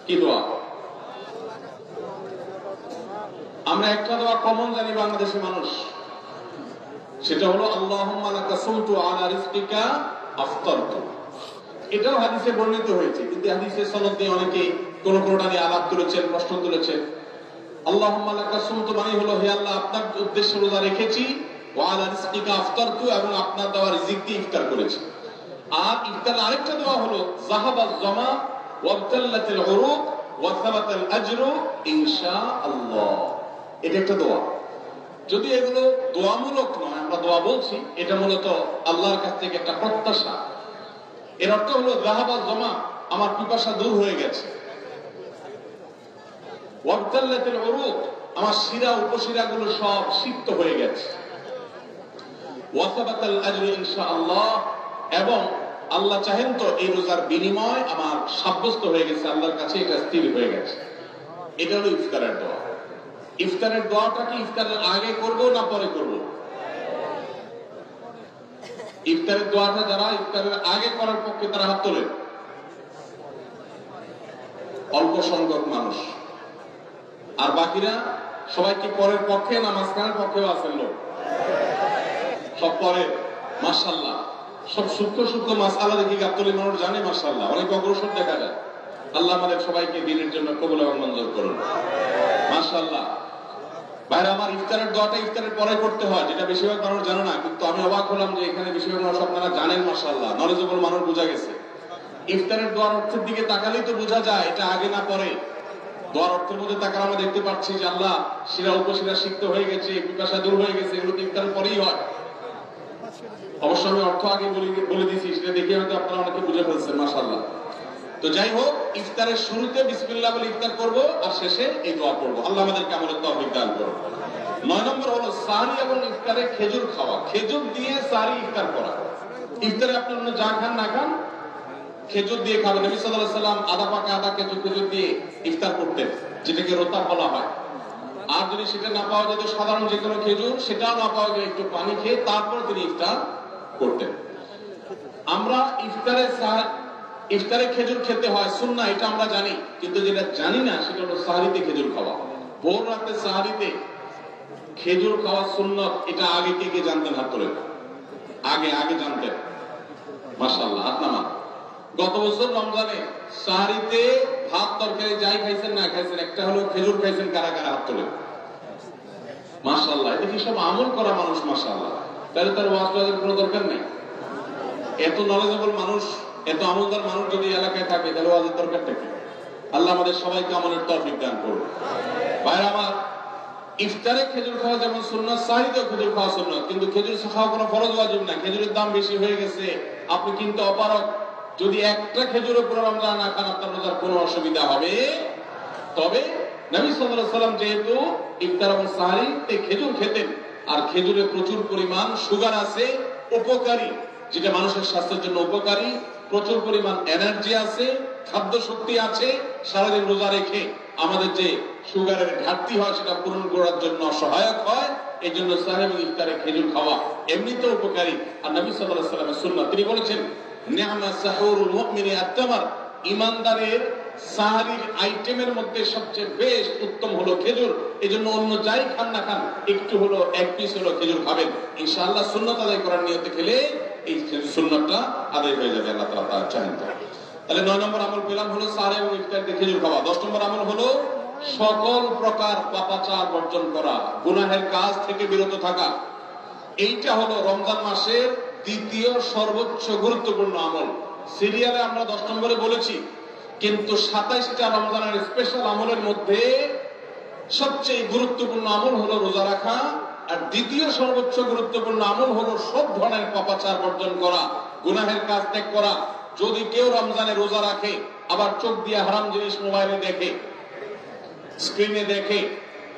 কি দোয়া? আমরা একটা দোয়া কমন জানি বাংলাদেশের মানুষ, সেটা হলো আল্লাহুম্মা লাকা সুমতু আলা রিজকিকা আফতারতু। এটাও হাদিসে বর্ণিত হয়েছে, কিন্তু হাদিসের সনদ নিয়ে অনেকে কোন কোনটা নিয়ে আলাপ তুলেছেন, প্রশ্ন তুলেছেন। আল্লাহুম্মা লাকা সুমতু মানে হলো, হে আল্লাহ, আপনার উদ্দেশ্যে রোজা রেখেছি, ওয়া আলা রিজকিকা আফতারতু, এবং আপনার দেওয়া রিজিক দিয়ে ইফতার করেছি। আর ইফতারের আরেকটা দোয়া হলো যাহাবাজ জামা ওয়াবতাল্লাতিল উরুক ওয়া সাবাতাল আজরু ইনশাআল্লাহ। এটা একটা দোয়া। যদি এগুলো দোয়ামূলক নয়, আমরা দোয়া বলছি, এটা মূলত আল্লাহর কাছ থেকে একটা প্রত্যাশা। এর অর্থ হলো যাহাবাজ জামা, আমার পিপাসা দূর হয়ে গেছে, ওয়াবতাল্লাতিল উরুক, আমার শিরা উপশিরা গুলো সব সিক্ত হয়ে গেছে, ওয়া সাবাতাল আজরু ইনশাআল্লাহ, এবং আল্লাহ চাহেন তো এই রোজার বিনিময় আমার সাব্যস্ত হয়ে গেছে, আল্লাহর কাছে এটা স্থির হয়ে গেছে। এটা হলো ইফতারের দোয়া। ইফতারের দোয়াটা কি ইফতারের আগে করব না পরে করব? ইফতারের দোয়াটা যারা ইফতারের আগে করার পক্ষে তারা হাত তোলেন। অল্প সংখ্যক মানুষ, আর বাকিরা সবাই কি পরের পক্ষে না মাঝখানের পক্ষেও আছেন লোক? সব পরে। মাশাআল্লাহ, সব সূক্ষ্ম সূক্ষ্ম মাসআলা দেখি গাবতলী মানুষ জানে, মাশাআল্লাহ, অনেক অগ্রসর দেখা যায়। আল্লাহ আমাদের সবাইকে দিনের জন্য কবুল এবং মঞ্জুর করুন। মাশাআল্লাহ। ভাইরা আমার, ইফতারের দোয়াটা ইফতারের পরে করতে হয়, যেটা বেশিরভাগ মানুষ জানে না, কিন্তু আমি অবাক হলাম যে এখানে বেশিরভাগ মানুষ আপনারা জানেন। মাশাআল্লাহ, নলেজেবল মানুষ, বোঝা গেছে। ইফতারের দোয়ার অর্থের দিকে তাকালেই তো বোঝা যায় এটা আগে না পরে। দোয়ার অর্থের মধ্যে তাকালে আমরা দেখতে পাচ্ছি যে আল্লাহ শিরা উপশিরা সিক্ত হয়ে গেছে, পিপাসা দূর হয়ে গেছে, এগুলো তো ইফতারের পরেই হয়। অবশ্য আমি অর্থ আগে বলে দিয়েছি, সেটা দেখে হয়তো আপনারা অনেকে বুঝে ফেলছেন। মাশাআল্লাহ। তো যাই হোক, ইফতারের শুরুতে বিসমিল্লাহ বলে ইফতার করব, আর শেষে এই দোয়া পড়ব। আল্লাহ আমাদেরকে আমলের তৌফিক দান করুন। ৯ নম্বর হলো সাহরি এবং ইফতারে খেজুর খাওয়া। খেজুর দিয়ে সাহরি ইফতার করা। ইফতারে আপনি অন্য যা খান না খান, খেজুর দিয়ে খাবেন। নবী সাল্লাল্লাহু আলাইহি ওয়াসাল্লাম আধা পাকা আধা খেজুর দিয়ে ইফতার করতেন, যেটাকে রোতা বলা হয়। আর যদি সেটা না পাওয়া যেত, সাধারণ যে কোনো খেজুর, সেটাও না পাওয়া যায়, একটু পানি খেয়ে তারপর তিনি ইফতার করতেন। আমরা ইফতারে খেজুর খেতে হয় সুন্নাহ, এটা আমরা জানি, কিন্তু যেটা জানি না সেটা হলো সাহরিতে খেজুর খাওয়া। ভোর রাতে সাহরিতে খেজুর খাওয়া সুন্নাত, এটা আগে কে কে জানতেন? হাত তোলেন। আগে জানতেন? মাশাআল্লাহ, হাত নামান। গত বছর রমজানে সাহরিতে ভাত তরকারি যাই খাইছেন না খাইছেন, একটা হলো খেজুর খাইছেন, কারা কারা হাত তোলেন? মাশাআল্লাহ। এটা কি সব আমল করা মানুষ? মাশাআল্লাহ। তাহলে তার ওয়াজের কোনো দরকার নেই। এত নলেজেবল মানুষ, এত আমলদার মানুষ যদি এলাকায় থাকে, তাহলে ওয়াজের দরকারটা কি? আল্লাহ আমাদের সবাইকে আমলের তৌফিক দান করুন। ভাইরা আমার, ইফতারে খেজুর খাওয়া যেমন সুন্নাত, সাহরিতেও খেজুর খাওয়া সুন্নাত, কিন্তু খেজুর খাওয়া কোনো ফরজ ওয়াজিব না। খেজুরের দাম বেশি হয়ে গেছে, আপনি কিনতে অপারগ। যদি একটা খেজুরের পুরো রমজান না খান, আপনার রোজার কোনো অসুবিধা হবে। তবে নবী সাল্লাল্লাহু আলাইহি ওয়াসাল্লাম যেহেতু ইফতার এবং সাহরিতে খেজুর খেতেন, আর খেজুরে প্রচুর পরিমাণ সুগার আছে, উপকারী, যেটা মানুষের স্বাস্থ্যের জন্য উপকারী, প্রচুর পরিমাণ এনার্জি আছে, খাদ্য শক্তি আছে, সারাদিন রোজা রেখে আমাদের যে সুগারের ঘাটতি হয় সেটা পূরণ করার জন্য সহায়ক হয়। এই জন্য সাহরি এবং ইফতারে খেজুর খাওয়া এমনিতেও উপকারী। আর নবী সাল্লাল্লাহু আলাইহি ওয়াসাল্লামের সুন্নাহ, তিনি বলেছেন, নি'মা সাহুরুল মুমিনি আত-তামার, ঈমানদারের সাহরির আইটেমের মধ্যে সবচেয়ে বেশ উত্তম হলো খেজুর। এজন্য অন্য যাই খান না খান, একটু হলো, এক পিস হলো খেজুর খাবেন, ইনশাআল্লাহ সুন্নাত আদায় করার নিয়তে খেলে এই সুন্নাতটা আদায় হয়ে যাবে। আল্লাহ তাআলা চাহেন। তাহলে ৯ নম্বর আমল পেলাম হলো সাহরি এবং ইফতারে খেজুর খাওয়া। ১০ নম্বর আমল হলো সকল প্রকার পাপাচার বর্জন করা, গুনাহের কাজ থেকে বিরত থাকা। এইটা হলো রমজান মাসের তৃতীয় সর্বোচ্চ গুরুত্বপূর্ণ আমল। সিরিয়ালে আমরা 10 নম্বরে বলেছি, কিন্তু 27টা রমজানের স্পেশাল আমলের মধ্যে সবচেয়ে গুরুত্বপূর্ণ আমল হলো রোজা রাখা, আর দ্বিতীয় সর্বোচ্চ গুরুত্বপূর্ণ আমল হলো সব ধরনের পাপাচার বর্জন করা, গুনাহের কাজ ত্যাগ করা। যদি কেউ রমজানে রোজা রাখে আবার চোখ দিয়ে হারাম জিনিস মোবাইলে দেখে, স্ক্রিনে দেখে,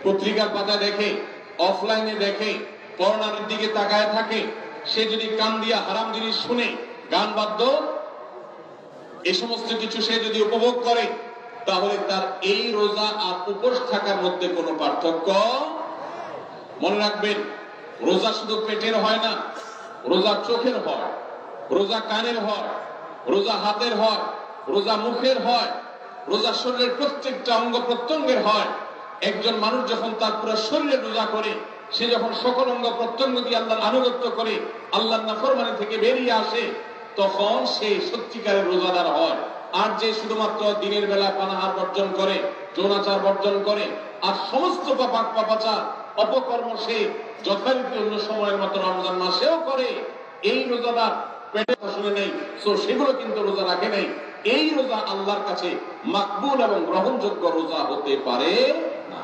পত্রিকার পাতা দেখে, অফলাইনে দেখে, পর্নোর দিকে তাকায় থাকে, সে যদি কান দিয়ে হারাম জিনিস শুনে, গান বাদ্য, এই সমস্ত কিছু সে যদি উপভোগ করে, তাহলে তার এই রোজা আর উপোস থাকার মধ্যে কোনো পার্থক্য। মনে রাখবেন, রোজা শুধু পেটের হয় না, রোজা চোখের হয়, রোজা কানের হয়, রোজা হাতের হয়, রোজা মুখের হয়, রোজা শরীরের প্রত্যেকটা অঙ্গ প্রত্যঙ্গের হয়। একজন মানুষ যখন তার পুরো শরীরে রোজা করে, সে যখন সকল অঙ্গ প্রত্যঙ্গ দিয়ে আল্লাহর আনুগত্য করে, আল্লাহর নাফরমানি থেকে বেরিয়ে আসে, তখন সে সত্যিকারের রোজাদার হয়। আর যে শুধুমাত্র দিনের বেলা পানাহার বর্জন করে, যৌনাচার বর্জন করে, আর সমস্ত পাপাচার অপকর্ম সে যথারীতি অন্য সময়ের মতো রমজান মাসেও করে, এই রোজাদার পেটে শুনে নেই, সেগুলো কিন্তু রোজা রাখে নেই। এই রোজা আল্লাহর কাছে মাকবুল এবং গ্রহণযোগ্য রোজা হতে পারে না।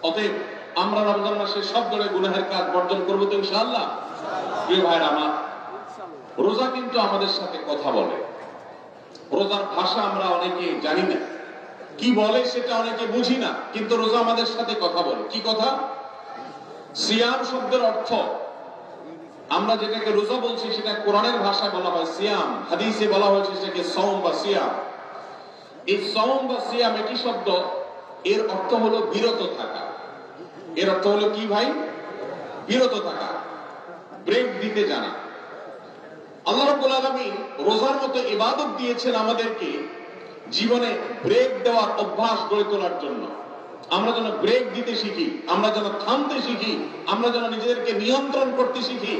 অতএব আমরা রমজান মাসে সব ধরনের গুনাহের কাজ বর্জন করবো তো ইনশাআল্লাহ। প্রিয় ভাইরা আমার, রোজা কিন্তু আমাদের সাথে কথা বলে। রোজার ভাষা আমরা অনেকে জানি না, কি বলে সেটা অনেকে বুঝি না, কিন্তু রোজা আমাদের সাথে কথা বলে। কি কথা? সিয়াম শব্দের অর্থ, আমরা যেটাকে রোজা বলছি সেটা কোরআনের ভাষায় বলা হয় সিয়াম, হাদিসে বলা হয়েছে সেটাকে সওম বা সিয়াম। এই সওম বা সিয়াম একই শব্দ, এর অর্থ হলো বিরত থাকা। এর অর্থ হলো কি ভাই? বিরত থাকা, ব্রেক দিতে জানা। আল্লাহ রাব্বুল আলামিন রোজার মতো ইবাদত দিয়েছেন আমাদেরকে জীবনে ব্রেক দেওয়ার অভ্যাস গড়ে তোলার জন্য। আমরা যেন ব্রেক দিতে শিখি, আমরা যেন থামতে শিখি, আমরা যেন নিজেদেরকে নিয়ন্ত্রণ করতে শিখি।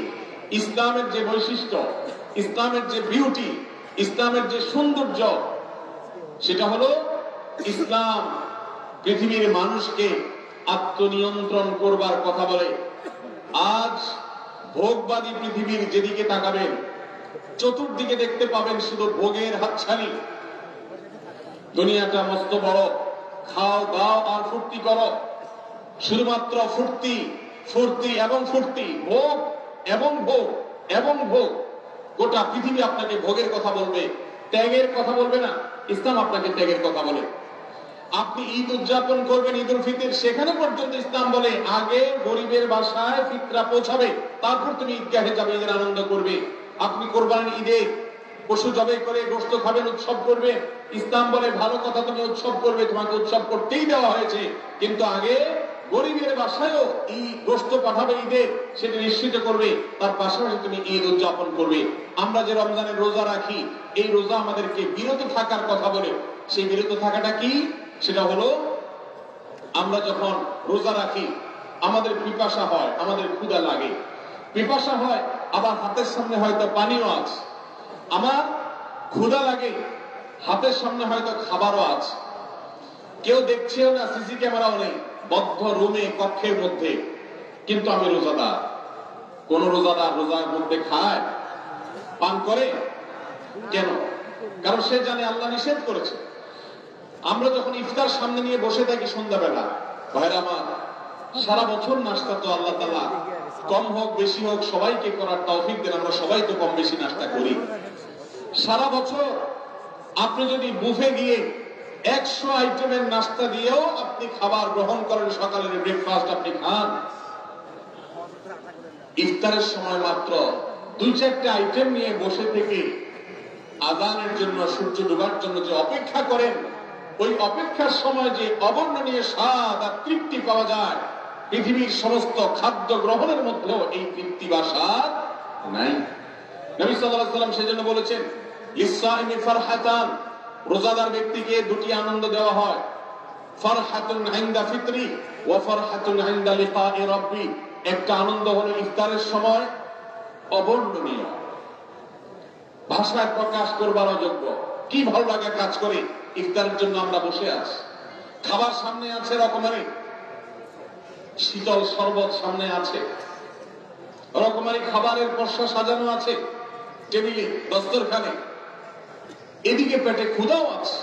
ইসলামের যে বৈশিষ্ট্য, ইসলামের যে বিউটি, ইসলামের যে সৌন্দর্য, সেটা হলো ইসলাম পৃথিবীর মানুষকে আত্মনিয়ন্ত্রণ করবার কথা বলে। আজ ভোগবাদী পৃথিবীর যেদিকে তাকাবেন, চতুর্দিকে দেখতে পাবেন শুধু ভোগের হাতছানি। দুনিয়াটা মস্ত বড়, খাও দাও আর ফুর্তি করো, শুধুমাত্র ফুর্তি ফুর্তি এবং ফুর্তি, ভোগ এবং ভোগ এবং ভোগ। গোটা পৃথিবী আপনাকে ভোগের কথা বলবে, ত্যাগের কথা বলবে না। ইসলাম আপনাকে ত্যাগের কথা বলে। আপনি ঈদ উদযাপন করবেন, ঈদ উল ফিতর, সেখানে পর্যন্ত ইসলাম বলে আগে গরিবের বাসায় ফিতরা পৌঁছাবে, তারপর তুমি ঈদগাহে যাবে, ঈদের আনন্দ করবে। আপনি কোরবানির ঈদে পশু জবাই করে গোশত খাবেন, উৎসব করবেন, ইসলাম বলে ভালো কথা, তুমি উৎসব করবে, তোমাকে উৎসব করতেই দেওয়া হয়েছে, কিন্তু আগে গরিবের বাসায়ও এই গোশত পাঠাবে ঈদে, সেটা নিশ্চিত করবে, তার পাশাপাশি তুমি ঈদ উদযাপন করবে। আমরা যে রমজানের রোজা রাখি, এই রোজা আমাদেরকে বিরত থাকার কথা বলে। সেই বিরত থাকাটা কি? সেটা হলো আমরা যখন রোজা রাখি, আমাদের পিপাসা হয়, আমাদের ক্ষুধা লাগে, পিপাসা হয়, আবার হাতের সামনে হয়তো পানিও আছে। আমার ক্ষুধা লাগে, হাতের সামনে হয়তো খাবারও আছে, কেউ দেখছেও না, সিসি ক্যামেরাও নেই, বদ্ধ রুমে কক্ষের মধ্যে, কিন্তু আমি রোজাদার। কোন রোজাদার রোজার মধ্যে খায়, পান করে? কেন? কারণ সে জানে আল্লাহ নিষেধ করেছে। আমরা যখন ইফতার সামনে নিয়ে বসে থাকি সন্ধ্যাবেলা, ভাইরা আমার, সারা বছর নাস্তা তো আল্লাহ তাআলা কম হোক বেশি হোক সবাইকে করার তৌফিক দেন। আমরা সবাই তো কম বেশি নাস্তা করি সারা বছর। আপনি যদি বুফে গিয়ে 100 আইটেমের নাস্তা দিয়েও আপনি খাবার গ্রহণ করেন, সকালের ব্রেকফাস্ট আপনি খান, ইফতারের সময় মাত্র 2-4টা আইটেম নিয়ে বসে থেকে আযানের জন্য, সূর্য ডোবার জন্য যে অপেক্ষা করেন, ওই অপেক্ষার সময় যে অবর্ণনীয় স্বাদ আর তৃপ্তি পাওয়া যায়, পৃথিবীর সমস্ত খাদ্য গ্রহণের মধ্যেও এই তৃপ্তি বা স্বাদ নাই। নবী সাল্লাল্লাহু আলাইহি ওয়াসাল্লাম সেজন্য বলেছেন, লিসাইমি ফারহাতান, রোজাদার ব্যক্তিকে দুটি আনন্দ দেওয়া হয়, ফারহাতুন ইনদা ফিতরি ওয়া ফারহাতুন ইনদা লিকাই রাব্বি। একটা আনন্দ হলো ইফতারের সময়, অবর্ণনীয়, ভাষায় প্রকাশ করবার অযোগ্য। কি ভালো লাগে কাজ করে, ইফতারের জন্য আমরা বসে আছি, খাবার সামনে আছে, রকমারি শীতল শরবত সামনে আছে, রকমারি খাবারের পসরা সাজানো আছে, টেবিলে, দস্তরখানে, এদিকে পেটে ক্ষুধাও আছে,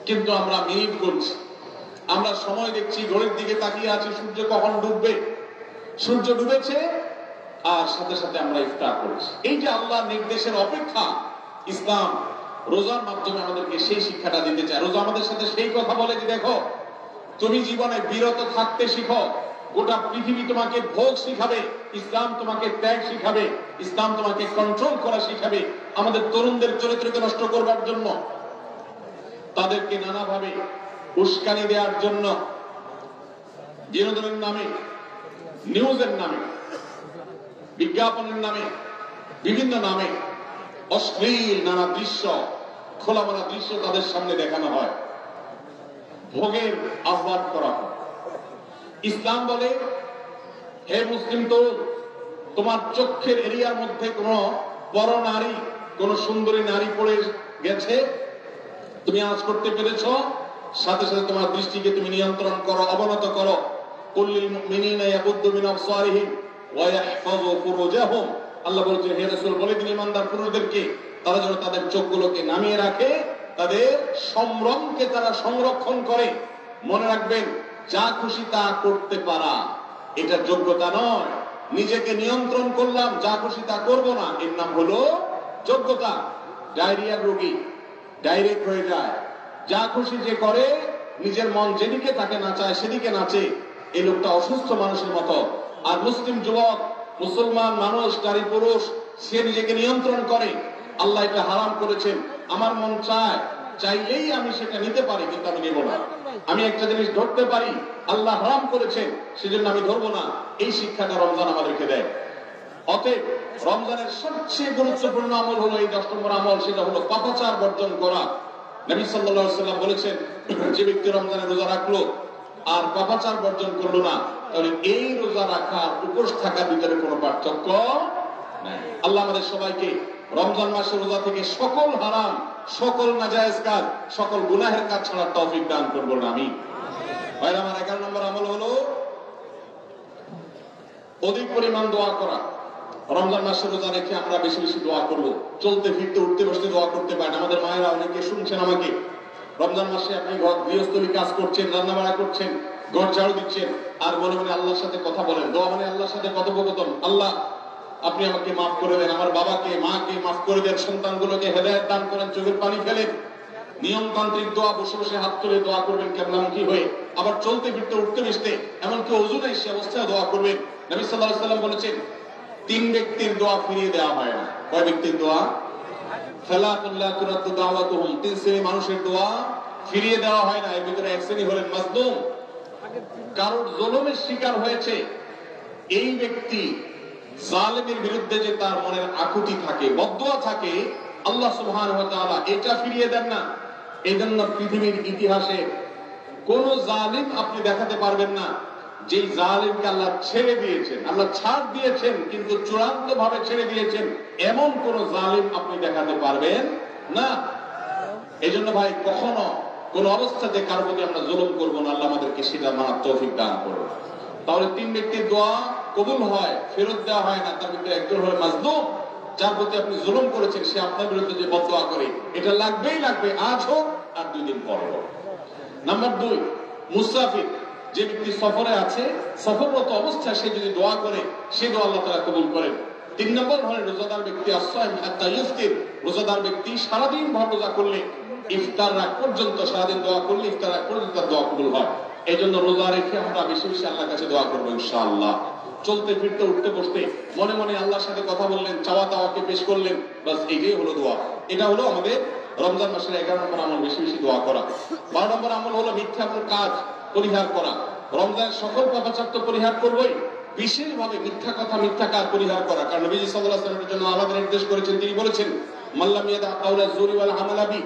কিন্তু আমরা মিনিট করছি, আমরা সময় দেখছি, ঘড়ির দিকে তাকিয়ে আছি সূর্য কখন ডুববে। সূর্য ডুবেছে আর সাথে সাথে আমরা ইফতার করেছি। এই যে আল্লাহর নির্দেশের অপেক্ষা, ইসলাম রোজার মাধ্যমে আমাদেরকে সেই শিক্ষাটা দিতে চায়। রোজা আমাদের সাথে সেই কথা বলে যে দেখো, তুমি জীবনে বিরত থাকতে শিখো, গোটা পৃথিবী তোমাকে ভোগ শিখাবে, ইসলাম তোমাকে ত্যাগ শিখাবে, ইসলাম তোমাকে কন্ট্রোল করা শিখাবে। আমাদের তরুণদের চরিত্রকে নষ্ট করবার জন্য, তাদেরকে নানাভাবে উস্কানি দেওয়ার জন্য, বিনোদনের নামে, নিউজের নামে, বিজ্ঞাপনের নামে, বিভিন্ন নামে অশ্লীল নানা দৃশ্য, খোলামেলা দৃশ্য তাদের সামনে দেখানো হয়, ভোগের আহ্বান করা হয়। ইসলাম বলে, হে মুসলিম তরুণ, তোমার চোখের এরিয়ার মধ্যে কোন বড় নারী, কোন সুন্দরী নারী পড়ে গেছে, তুমি আজ করতে পেরেছ, সাথে সাথে তোমার দৃষ্টিকে তুমি নিয়ন্ত্রণ করো, অবনত করো। কুল্লিল মুমিনিনা ইয়াগুদ্দু মিন আবসারিহিম ওয়া ইয়াহফাযু ফুরুজাহুম। আল্লাহ বলেছেন, হে রাসূল বলে দিন ঈমানদার পুরুষদেরকে তারা যেন তাদের চোখগুলোকে নামিয়ে রাখে, তাদের সম্ভ্রমকে তারা সংরক্ষণ করে। মনে রাখবেন, যা খুশি তা করতে পারা এটা যোগ্যতা নয়। নিজেকে নিয়ন্ত্রণ করলাম, যা খুশি তা করবো না, এর নাম হলো যোগ্যতা। ডায়রিয়ার রোগী ডাইরেক্ট হয়ে যায়, যা খুশি যে করে, নিজের মন যেদিকে তাকে নাচায় সেদিকে নাচে, এই লোকটা অসুস্থ মানুষের মতো। আর মুসলিম যুবক, মুসলমান মানুষ, নারী পুরুষ, সে নিজেকে নিয়ন্ত্রণ করে। আল্লাহ এটা হারাম করেছেন, আমার মন চায়, চাইলেই আমি সেটা নিতে পারি, কিন্তু আমি নেব না। আমি একটা জিনিস ধরতে পারি, আল্লাহ হারাম করেছেন, সেজন্য আমি ধরবো না। এই শিক্ষাটা রমজান আমাদেরকে দেয়। অতএব রমজানের সবচেয়ে গুরুত্বপূর্ণ আমল হলো এই 10 নম্বর আমল, সেটা হলো পাপাচার বর্জন করা। নবী সাল্লাল্লাহু আলাইহি ওয়াসাল্লাম বলেছেন, যে ব্যক্তি রমজানে রোজা রাখলো আর পাপাচার বর্জন করলো না, তাহলে এই রোজা রাখা উপোস থাকার ভিতরে কোনো পার্থক্য নাই। আল্লাহ আমাদের সবাইকে রমজান মাসের রোজা থেকে সকল হারাম, সকল নাজায়েজ কাজ, সকল গুনাহের কাজ ছাড়ার তৌফিক দান করবেন। আমিন। ভাইরা আমার 11 নম্বর আমল হলো অধিক পরিমাণ দোয়া করা। রমজান মাসের রোজা রেখে আমরা বেশি বেশি দোয়া করব। চলতে ফিরতে উঠতে বসতে দোয়া করতে পারেন। আমাদের মায়েরা অনেকে শুনছেন আমাকে, রমজান মাসে আপনি গৃহস্থলী কাজ করছেন, রান্না বাড়া করছেন, ঘর ঝাড়ু দিচ্ছেন, আর মনে মনে আল্লাহর সাথে কথা বলেন। দোয়া মানে আল্লাহর সাথে কথোপকথন। আল্লাহ, আপনি আমাকে মাফ করে দেন, আমার বাবাকে মাকে মাফ করে দেন, সন্তানগুলোকে হেদায়েত দান করেন, চোখের পানি ফেলেন। নিয়মতান্ত্রিক দোয়া, বসে বসে হাত তুলে দোয়া করবেন কেবলামুখী হয়ে। আবার চলতে ফিরতে উঠতে বসতে, এমনকি ওযু নেই সে অবস্থায় দোয়া করবেন। নবী সাল্লাল্লাহু আলাইহি ওয়াসাল্লাম বলেছেন, 3 ব্যক্তির দোয়া ফিরিয়ে দেওয়া হয় না। কয় ব্যক্তির দোয়া? ফালাতুল্লাহ তুরাদ্দু দাওয়াতুহুম। 3 শ্রেণীর মানুষের দোয়া ফিরিয়ে দেওয়া হয় না। এর ভিতরে এক শ্রেণী হলেন মাজলুম, কারোর জুলুমের শিকার হয়েছে। এই ব্যক্তি জালেমের বিরুদ্ধে যে তার মনের আকুতি থাকে, বদদোয়া থাকে, আল্লাহ সুবহানাহু ওয়া তাআলা এটা ফিরিয়ে দেন না। এই জন্য পৃথিবীর ইতিহাসে কোন জালিম আপনি দেখাতে পারবেন না যে জালিমকে আল্লাহ ছেড়ে দিয়েছেন, আল্লাহ ছাড় দিয়েছেন কিন্তু চূড়ান্ত ভাবে ছেড়ে দিয়েছেন, এমন কোন জালিম আপনি দেখাতে পারবেন না। এই জন্য ভাই, কখনো কোন অবস্থাতে কারো প্রতি আমরা জুলুম করবো না। আল্লাহ আমাদেরকে সেটা মানার তৌফিক দান করুন। তাহলে 3 ব্যক্তির দোয়া কবুল হয়, ফেরত দেওয়া হয় না। তার ভিতরে একজন হলো মাজলুম, যার প্রতি আপনি জুলুম করেছেন, সে আপনার বিরুদ্ধে যে বদদোয়া করে, এটা লাগবেই লাগবে, আজ হোক আর 2 দিন পর হোক। নাম্বার 2, মুসাফির, যে ব্যক্তি সফরে আছে, সফররত অবস্থায় সে যদি দোয়া করে, সে দোয়া আল্লাহ তাআলা কবুল করেন। 3 নম্বর হলেন রোজাদার ব্যক্তি, আসসাইম হাত্তা ইফতির। রোজাদার ব্যক্তি সারাদিন ভর রোজা করলে, ইফতার রাত পর্যন্ত সারাদিন দোয়া করলে ইফতার রাত পর্যন্ত তার দোয়া কবুল হয়। এই জন্য রোজা রেখে আমরা বেশি বেশি আল্লাহর কাছে দোয়া করবো ইনশাআল্লাহ। চলতে ফিরতে উঠতে বসতে মনে মনে আল্লাহর সাথে কথা বললেন, চাওয়া দাওয়াকে পেশ করলেন, বাস এইটাই হলো দোয়া। এটা হলো আমাদের রমজান মাসের 11 নম্বর আমল, বেশি বেশি দোয়া করা। 12 নম্বর আমল হলো মিথ্যার কাজ পরিহার করা। রমজানের সকল পাপাচার তো পরিহার করবোই, বিশেষভাবে মিথ্যা কথা, মিথ্যা কাজ পরিহার করা। কারণ নবীজি সাল্লাল্লাহু আলাইহি ওয়াসাল্লামের জন্য আলাদা নির্দেশ করেছেন। তিনি বলেছেন, মাল্লাম ইয়াদা কাওলা যুরি ওয়াল আমালা বি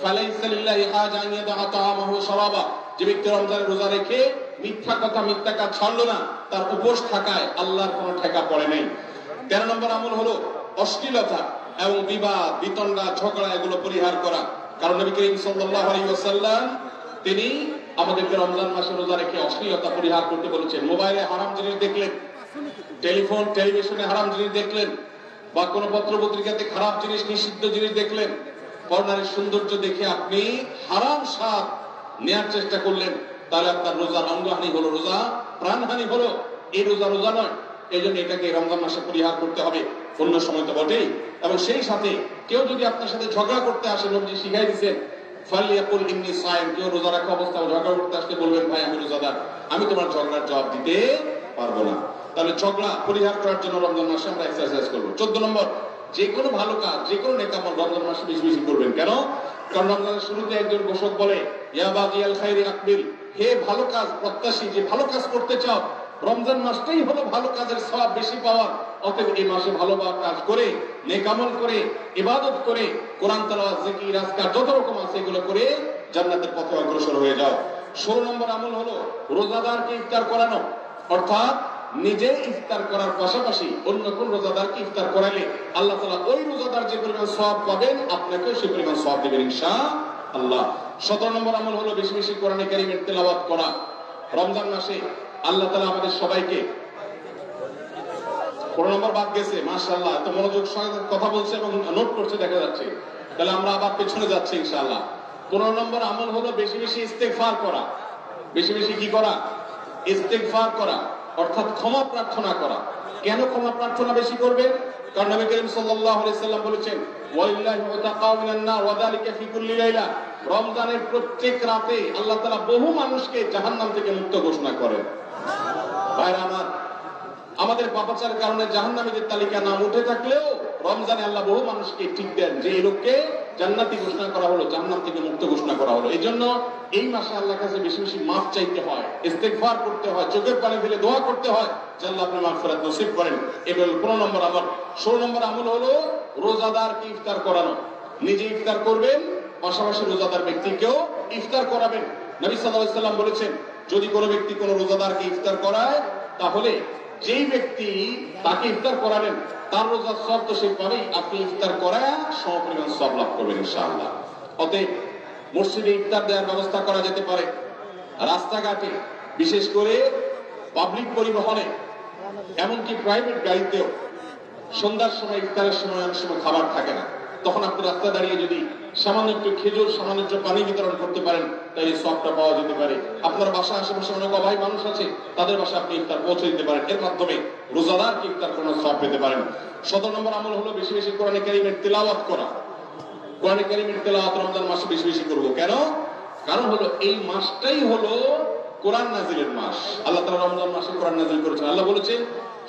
ফালাইসা লিল্লাহি হাজা আন ইয়াদা তাআমাহু ওয়া শারাবা। যে ব্যক্তি রমজানে রোজা রেখে মিথ্যা কথা, মিথ্যা কাজ ছাড়লো না, তার উপোস থাকায় আল্লাহর কোনো ঠেকা পড়ে নাই। 13 নম্বর আমল হলো অশ্লীলতা এবং বিবাদ, বিতণ্ডা, ঝগড়া, এগুলো পরিহার করা। কারণ নবী করিম সাল্লাল্লাহু আলাইহি ওয়াসাল্লাম তিনি আমাদেরকে রমজান মাসে রোজা রেখে অশ্লীলতা পরিহার করতে বলেছেন। মোবাইলে হারাম জিনিস দেখলেন, টেলিভিশনে হারাম জিনিস দেখলেন, বা কোনো পত্র পত্রিকাতে খারাপ জিনিস, নিষিদ্ধ জিনিস দেখলেন, পরনারীর সৌন্দর্য দেখে আপনি হারাম স্বাদ নেয়ার চেষ্টা করলেন, তাহলে আপনার রোজার অঙ্গহানি হলো, রোজা প্রাণহানি হলো। এই রোজা রোজা নয়। এই জন্য এটাকে রমজান মাসে পরিহার করতে হবে, অন্য সময় তো বটেই। এবং সেই সাথে কেউ যদি আপনার সাথে ঝগড়া করতে আসে, নবী শিখাই দিচ্ছেন ফালিয়াকুল ইন্নী সাইম, কেউ রোজা রাখা অবস্থায় ঝগড়া করতে আসলে বলবেন, ভাই আমি রোজাদার, আমি তোমার ঝগড়ার জবাব দিতে পারবো না। তাহলে ঝগড়া পরিহার করার জন্য রমজান মাসে আমরা এক্সারসাইজ করবো। 14 নম্বর, যে কোনো ভালো কাজ, যে কোনো নেকামল রমজান মাসে বেশি বেশি করবেন। কেন? কারণ রমজানের শুরুতে একজন ঘোষক বলে, ইয়া বাগিয়াল খাইরি আকবিল, হে ভালো কাজ প্রত্যাশী, যে ভালো কাজ করতে চাও, রমজান মাসটাই হলো ভালো কাজের সওয়াব বেশি পাওয়ার। অতএব এই মাসে ভালো কাজ করে, নেকামল করে, ইবাদত করে, কোরআন তেলাওয়াত, জিকির, আজকার যত রকম আছে এগুলো করে জান্নাতের পথে অগ্রসর হয়ে যাও। 16 নম্বর আমল হলো রোজাদারকে ইফতার করানো, অর্থাৎ নিজে ইফতার করার পাশাপাশি অন্য কোন রোজাদারকে ইফতার করালে আল্লাহ তাআলা ওই রোজাদার যে পরিমাণ সওয়াব পাবেন, আপনাকেও সেই পরিমাণ সওয়াব দেবেন ইনশাআল্লাহ। 17 নম্বর আমল হলো বেশি বেশি কোরআনে কারীমের তেলাওয়াত করা। রমজান মাসে আল্লাহ তাআলা আমাদের সবাইকে, 15 নম্বর বাদ গেছে, মাশাআল্লাহ, এত মনোযোগ সহকারে কথা বলছে এবং নোট করছে দেখা যাচ্ছে। তাহলে আমরা আবার পেছনে যাচ্ছি ইনশাআল্লাহ। 15 নম্বর আমল হলো বেশি বেশি ইস্তেগফার করা। বেশি বেশি কি করা? ইস্তেগফার করা, অর্থাৎ ক্ষমা প্রার্থনা করা। কেন ক্ষমা প্রার্থনা বেশি করবেন? কারণ নবী করিম সাল্লাল্লাহু আলাইহি সাল্লাম বলেছেন, ওয়ালিল্লাহি মুতাকাউ মিনান নার ওয়া যালিকা ফি কুল্লি লাইলা, রমজানের প্রত্যেক রাতে আল্লাহ তাআলা বহু মানুষকে জাহান্নাম থেকে মুক্ত ঘোষণা করেন। ভাইরা আমার, আমাদের পাপাচারের কারণে জাহান্নামীদের তালিকা নাম উঠে থাকলেও রমজানে আল্লাহ বহু মানুষকে ঠিক দেন, যে এই লোককে জান্নাতি ঘোষণা করা হলো, জাহান্নাম থেকে মুক্ত ঘোষণা করা হলো। এই জন্য এই মাসে আল্লাহর কাছে বেশি বেশি মাফ চাইতে হয়, ইস্তেগফার করতে হয়, চোখের পানি ফেলে দোয়া করতে হয় যে আল্লাহ আপনি মাগফিরাত নসিব করেন। এটা হলো 15 নম্বর আমল। 16 নম্বর আমল হলো রোজাদারকে ইফতার করানো। নিজে ইফতার করবেন, পাশাপাশি রোজাদার ব্যক্তিকেও ইফতার করাবেন। নবী সাল্লাল্লাহু আলাইহি সাল্লাম বলেছেন, যদি কোনো ব্যক্তি কোনো রোজাদারকে ইফতার করায়, তাহলে যেই ব্যক্তি তাকে ইফতার করাবেন তার রোজার সওয়াব তো সে পাবেই, আপনি ইফতার করায় সমপরিমাণ সওয়াব লাভ করবেন ইনশাআল্লাহ। অতএব মসজিদে ইফতার দেওয়ার ব্যবস্থা করা যেতে পারে, রাস্তাঘাটে, বিশেষ করে পাবলিক পরিবহনে, এমনকি প্রাইভেট গাড়িতেও সন্ধ্যার সময়, ইফতারের সময় অনেক সময় খাবার থাকে না, তখন আপনি রাস্তায় দাঁড়িয়ে যদি সামান্য একটু খেজুর, সামান্য একটু পানি বিতরণ করতে পারেন, তাহলে সওয়াবটা পাওয়া যেতে পারে। আপনার বাসার আশেপাশে অনেক অভাবী মানুষ আছে, তাদের বাসায় আপনি ইফতার পৌঁছে দিতে পারেন, এর মাধ্যমে রোজাদারকে ইফতার করার সওয়াব পেতে পারেন। 17 নম্বর আমল হলো বেশি বেশি কোরআনে কারীমের তেলাওয়াত করা। কোরআনে কারীমের তেলাওয়াত রমজান মাসে বেশি বেশি করব। কেন? কারণ হলো এই মাসটাই হলো কোরআন নাজিলের মাস। আল্লাহ তাআলা রমজান মাসে কোরআন নাজিল করেছেন। আল্লাহ বলেছেন,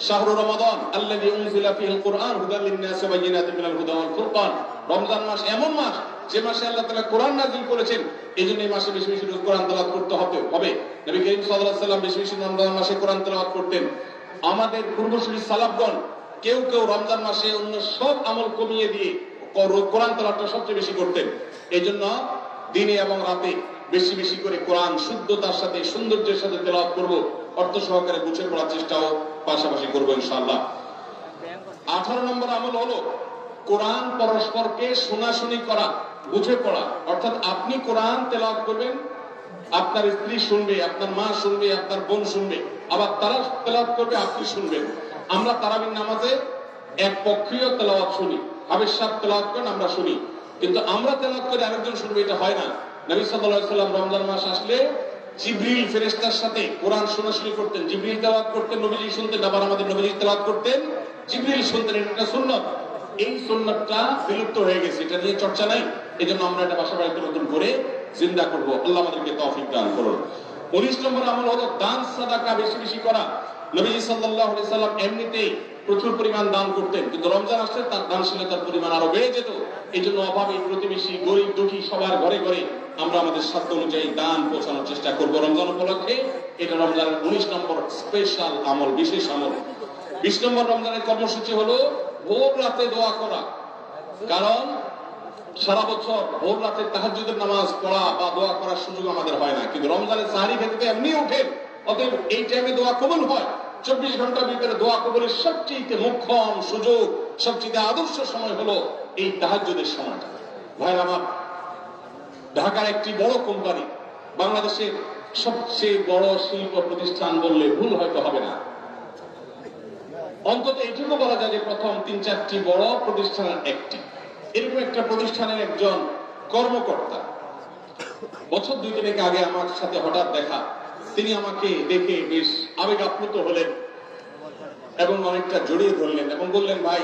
শাহরু রমাদান আল্লাযী উনজিলা ফীহিল কুরআন হুদাল লিন-নাসি ওয়া বায়িনাতিন মিনাল হুদা ওয়াল ফুরকান। রমজান মাস এমন মাস যে মাসে আল্লাহ তাআলা কোরআন নাজিল করেছেন, এইজন্য এই মাসে বেশি বেশি কোরআন তেলাওয়াত করতে হবে। নবী করিম সাল্লাল্লাহু আলাইহি সাল্লাম বেশি বেশি রমজান মাসে কোরআন তেলাওয়াত করতেন। আমাদের পূর্বসূরি সালাফগণ কেউ কেউ রমজান মাসে অন্য সব আমল কমিয়ে দিয়ে কোরআন তেলাওয়াতটা সবচেয়ে বেশি করতেন। এইজন্য দিনে এবং রাতে বেশি বেশি করে কোরআন শুদ্ধতার সাথে, সৌন্দর্যের সাথে তেলাওয়াত করব, অর্থ সহকারে বুঝে পড়ার চেষ্টাও পাশাপাশি করব ইনশাআল্লাহ। 18 নম্বর আমল হলো কোরআন পরস্পরকে শোনাশুনি করা, বুঝে পড়া। অর্থাৎ আপনি কোরআন তেলাওয়াত করবেন, আপনার স্ত্রী শুনবে, আপনার মা শুনবে, আপনার বোন শুনবে, আবার তারা তেলাওয়াত করবে, আপনি শুনবেন। আমরা তারাবির নামাজে এক পক্ষীয় তেলাওয়াত শুনি, হাফেজ সাহেব তেলাওয়াত করেন, আমরা শুনি, কিন্তু আমরা তেলাওয়াত করে আরেকজন শুনবে, এটা হয় না। নবী সাল্লাল্লাহু আলাইহি সাল্লাম রমজান মাস আসলে জিবরিল ফেরেশতার সাথে কোরআন শোনাশুনি করতেন। জিবরিল তেলাওয়াত করতেন, নবীজি শুনতেন, আবার আমাদের নবীজি তেলাওয়াত করতেন, জিবরিল শুনতেন। এটা সুন্নাত। এই সুন্নাতটা বিলুপ্ত হয়ে গেছে, এটা নিয়ে চর্চা নাই। এজন্য আমরা এটা বাসাবাড়িতে নতুন করে জিন্দা করব। আল্লাহ আমাদেরকে তৌফিক দান করুন। 19 নম্বর আমল হলো দান সাদাকা বেশি বেশি করা। নবীজি সাল্লাল্লাহু আলাইহি সাল্লাম এমনিতেই প্রচুর পরিমাণ দান করতেন, কিন্তু রমজান আসলে তার দানশীলতার পরিমাণ আরো বেড়ে যেত। এই জন্য অভাবী, প্রতিবেশী, গরিব, দুঃখী সবার ঘরে ঘরে আমরা আমাদের সাধ্য অনুযায়ী দান পৌঁছানোর চেষ্টা করব রমজান উপলক্ষে। এটা রমজানের 19 নম্বর স্পেশাল আমল, বিশেষ আমল। 20 নম্বর রমজানের কর্মসূচি হলো ভোর রাতে দোয়া করা। কারণ সারা বছর ভোর রাতে তাহাজ্জুদের নামাজ পড়া বা দোয়া করার সুযোগ আমাদের হয় না, কিন্তু রমজানের সাহরি খেতে এমনি ওঠেন। অতএব এই টাইমে দোয়া কবুল হয়। 24 ঘন্টার ভিতরে দোয়া কবুলের সবচেয়ে মুখ্যম সুযোগ, সবচেয়ে আদর্শ সময় হলো এই তাহাজ্জুদের সময়টা। ভাইরা আমার, ঢাকার একটি বড় কোম্পানি, বাংলাদেশের সবচেয়ে বড় শিল্প প্রতিষ্ঠান বললে ভুল হয়তো হবে না, অন্তত এইটুকু বলা যায় যে প্রথম 3-4টি বড় প্রতিষ্ঠানের একটি, এরকম একটা প্রতিষ্ঠানের একজন কর্মকর্তা বছর 2-3 আগে আমার সাথে হঠাৎ দেখা। তিনি আমাকে দেখে বেশ আবেগ আপ্লুত হলেন এবং অনেকটা জড়িয়ে ধরলেন এবং বললেন, ভাই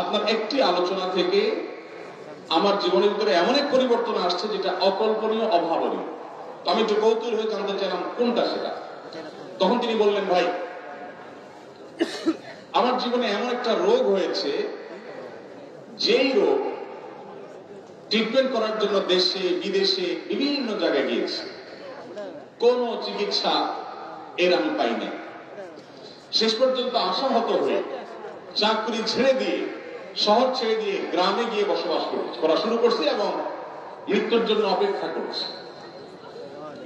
আপনার একটি আলোচনা থেকে আমার জীবনের ভিতরে এমন এক পরিবর্তন আসছে যেটা অকল্পনীয়, অভাবনীয়। তো আমি একটু কৌতূহল হয়ে জানতে চাইলাম কোনটা সেটা। তখন তিনি বললেন, ভাই আমার জীবনে এমন একটা রোগ হয়েছে, যেই রোগ ট্রিটমেন্ট করার জন্য দেশে বিদেশে বিভিন্ন জায়গায় গিয়েছে, কোন চিকিৎসা এর আমি পাই না। শেষ পর্যন্ত আশাহত হয়ে চাকরি ছেড়ে দিয়ে, শহর ছেড়ে দিয়ে গ্রামে গিয়ে বসবাস করা শুরু করছি এবং মৃত্যুর জন্য অপেক্ষা করছি।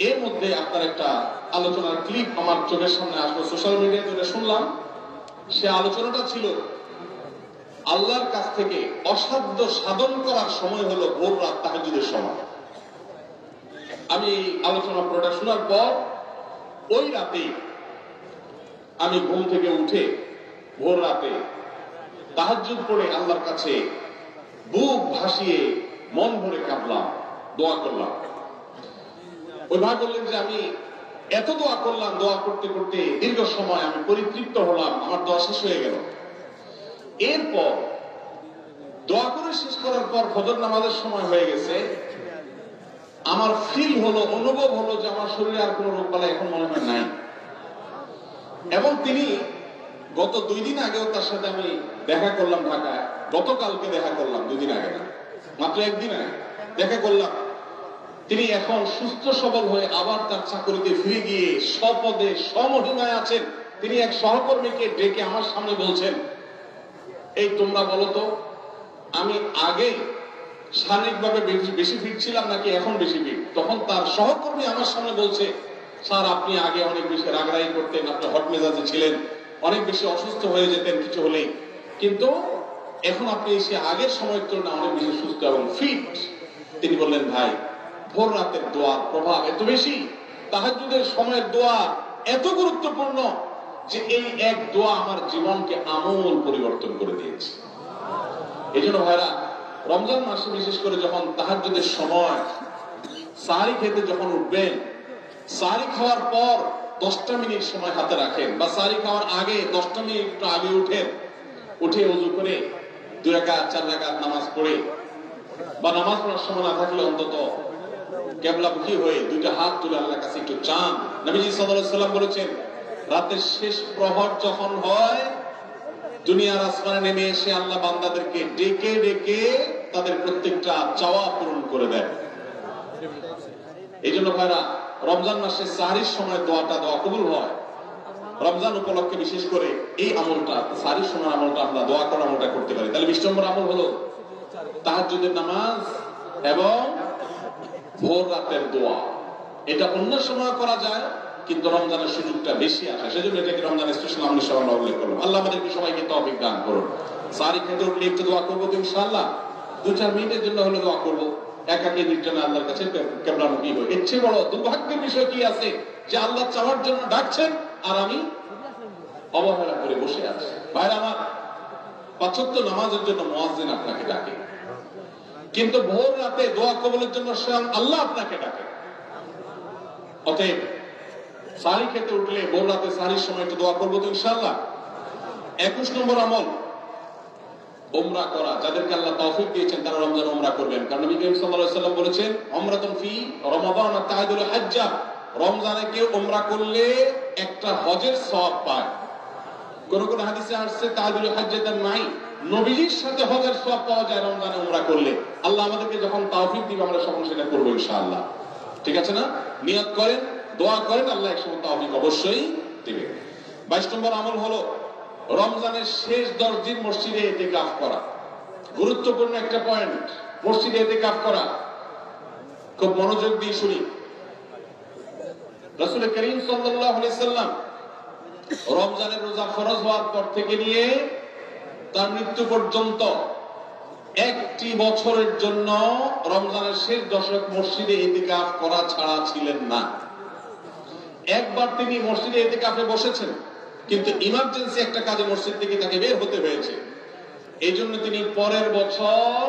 এর মধ্যে আপনার একটা আলোচনার ক্লিপ আমার চোখের সামনে আসলো, সোশ্যাল মিডিয়ায় যেটা শুনলাম। সে আলোচনাটা ছিল, আল্লাহর কাছ থেকে অসাধ্য সাধন করার সময় হলো ভোর রাত তাহাজ্জুদের সময়। আমি আলোচনা পুরোটা শোনার পর ওই রাতে আমি ঘুম থেকে উঠে ভোর রাতে তাহাজ্জুদ পড়ে আল্লাহর কাছে বুক ভাসিয়ে মন ভরে কাঁদলাম, দোয়া করলাম। ওই ভাই বললেন যে আমি এত দোয়া করলাম, দোয়া করতে করতে দীর্ঘ সময় আমি পরিতৃপ্ত হলাম, আমার দোয়া শেষ হয়ে গেল। এরপর দোয়া করে শেষ করার পর ফজর নামাজের সময় হয়ে গেছে। আমার ফিল হলো, অনুভব হলো যে আমার শরীরে আর কোনো রোগ বালাই এখন মনে হয় নাই। এবং তিনি গত 2 দিন আগেও তার সাথে আমি দেখা করলাম ঢাকায়, গতকালকে দেখা করলাম, 2 দিন আগে না, মাত্র 1 দিন আগে দেখা করলাম। তিনি এখন সুস্থ সবল হয়ে আবার তার চাকরিতে ফিরে গিয়ে স্বপদে সমহিমায় আছেন। তিনি এক সহকর্মীকে ডেকে আমার সামনে বলছেন, এই তোমরা বলো তো, আমি আগে শারীরিকভাবে বেশি ফিট ছিলাম নাকি এখন বেশি ফিট? তখন তার সহকর্মী আমার সামনে বলছে, স্যার আপনি আগে অনেক বেশি রাগারাগি করতেন, আপনি হট মেজাজে ছিলেন, অনেক বেশি অসুস্থ হয়ে যেতেন কিছু হলেই, কিন্তু এখন আপনি এসে আগের সময়ের তুলনায় অনেক বেশি সুস্থ এবং ফিট। তিনি বললেন, ভাই ভোর রাতের দোয়ার প্রভাব এত বেশি, তাহাজ্জুদের সময়ের দোয়া এত গুরুত্বপূর্ণ যে এই এক দোয়া আমার জীবনকে আমূল পরিবর্তন করে দিয়েছে। এই জন্য ভাইরা, রমজান মাসে বিশেষ করে যখন তাহাজ্জুদের সময় সাহরি খেতে যখন উঠবেন, সাহরি খাওয়ার পর 10টা মিনিট সময় হাতে রাখেন, বা সাহরি খাওয়ার আগে 10টা মিনিট একটু আগে উঠে ওযু করে 2 রাকাত 4 রাকাত নামাজ পড়ে, বা নামাজ পড়ার সময় না থাকলে অন্তত কিবলামুখী হয়ে 2টা হাত তুলে আল্লাহর কাছে একটু চান। নবীজি সাল্লাল্লাহু আলাইহি সাল্লাম বলেছেন, রাতের শেষ প্রহর যখন হয়, দুনিয়ার আসমানে নেমে এসে আল্লাহ বান্দাদেরকে ডেকে ডেকে তাদের প্রত্যেকটা চাওয়া পূরণ করে দেয়। এই জন্য ভাইরা, রমজান মাসে সাহরির সময় দোয়া কবুল হয়। রমজান উপলক্ষে বিশেষ করে এই আমলটা, সাহরির সময় আমলটা, আমরা দোয়া করার আমলটা করতে পারি। তাহলে 20 নম্বর আমল হলো তাহাজ্জুদের নামাজ এবং ভোর রাতের দোয়া। এটা অন্য সময় করা যায়, কিন্তু রমজানের সুযোগটা বেশি আসে, সেজন্য এটাকে রমজানের স্পেশাল আমল হিসেবে আমরা উল্লেখ করলাম। আল্লাহ আমাদেরকে সবাইকে তৌফিক দান করুন। সাহরি খেতে উঠলে একটু দোয়া করবো তো ইনশাআল্লাহ, 2-4 মিনিটের জন্য হলে দোয়া করবো, একাকী নির্জনে আল্লাহর কাছে কিবলামুখী হই। এর চেয়ে বড় দুর্ভাগ্যের বিষয় কি আছে যে আল্লাহ চাওয়ার জন্য ডাকছেন আর আমি অবহেলা করে বসে আছি। ভাইরা আমার, 5 ওয়াক্ত নামাজের জন্য মুয়াজ্জিন আপনাকে ডাকে, কিন্তু ভোর রাতে দোয়া কবুলের জন্য স্বয়ং আল্লাহ আপনাকে ডাকে। অতএব সাহরি খেতে উঠলে ভোর রাতে সাহরির সময় একটু দোয়া করবো তো ইনশাআল্লাহ। 21 নম্বর আমল উমরা করা। যাদেরকে আল্লাহ তৌফিক দিয়েছেন তারা রমজান উমরা করবেন, কারণ নবী করিম সাল্লাল্লাহু আলাইহি ওয়াসাল্লাম বলেছেন, উমরাতুন ফি রমাদান তা'দিলু হাজ্জা। রমজানে কেউ উমরা করলে একটা হজের সওয়াব পায়। কোন কোন হাদিসে আসছে তা'দিলু হাজ্জাতান মাই, নবীজির সাথে হজের সওয়াব পাওয়া যায় রমজানে উমরা করলে। আল্লাহ আমাদেরকে যখন তৌফিক দিবে আমরা সকল সেটা করব ইনশাআল্লাহ। ঠিক আছে না? নিয়ত করেন, দোয়া করেন, আল্লাহ একসময় তৌফিক অবশ্যই দিবে। 22 নম্বর আমল হলো রমজানের শেষ 10 দিন মসজিদে ইতিকাফ করা। গুরুত্বপূর্ণ একটা পয়েন্ট, মসজিদে ইতিকাফ করা। খুব মনোযোগ দিয়ে শুনি। রাসূল করিম সাল্লাল্লাহু আলাইহি সাল্লাম রমজানের রোজা ফরজ হওয়ার পর থেকে নিয়ে তার মৃত্যু পর্যন্ত 1টি বছরের জন্য রমজানের শেষ দশক মসজিদে ইতিকাফ করা ছাড়া ছিলেন না। একবার তিনি মসজিদে ইতিকাফে বসেছেন, কিন্তু ইমার্জেন্সি একটা কাজে মসজিদ থেকে তাকে বের হতে হয়েছে। এই জন্য তিনি পরের বছর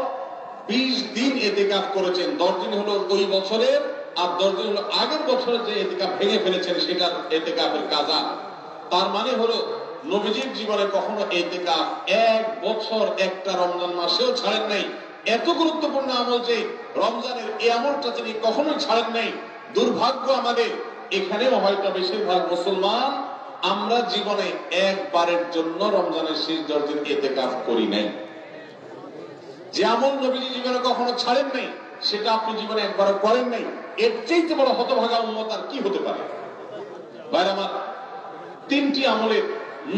20 দিন এতেকাফ করেছেন। 10 দিন হলো ওই বছরের, আর 10 দিন হলো আগের বছরে যে এতেকাফ ভেঙে ফেলেছেন সেটার এতেকাফের কাজা। তার মানে হলো নবীজির জীবনে কখনো এতেকাফ 1 বছর একটা রমজান মাসেও ছাড়েন নাই। এত গুরুত্বপূর্ণ আমল যে রমজানের এই আমলটা তিনি কখনোই ছাড়েন নাই। দুর্ভাগ্য আমাদের, এখানেও হয়তো বেশিরভাগ মুসলমান আমরা জীবনে একবারের জন্য রমজানের শেষ 10 দিন ইতিকাফ করি নাই। যে আমল নবীজি জীবনে কখনো ছাড়েন নাই সেটা আপনি জীবনে একবারও করেন নাই, এর চাইতে বড় হতভাগা উম্মত আর কি হতে পারে? ভাইরা আমার, 3টি আমলের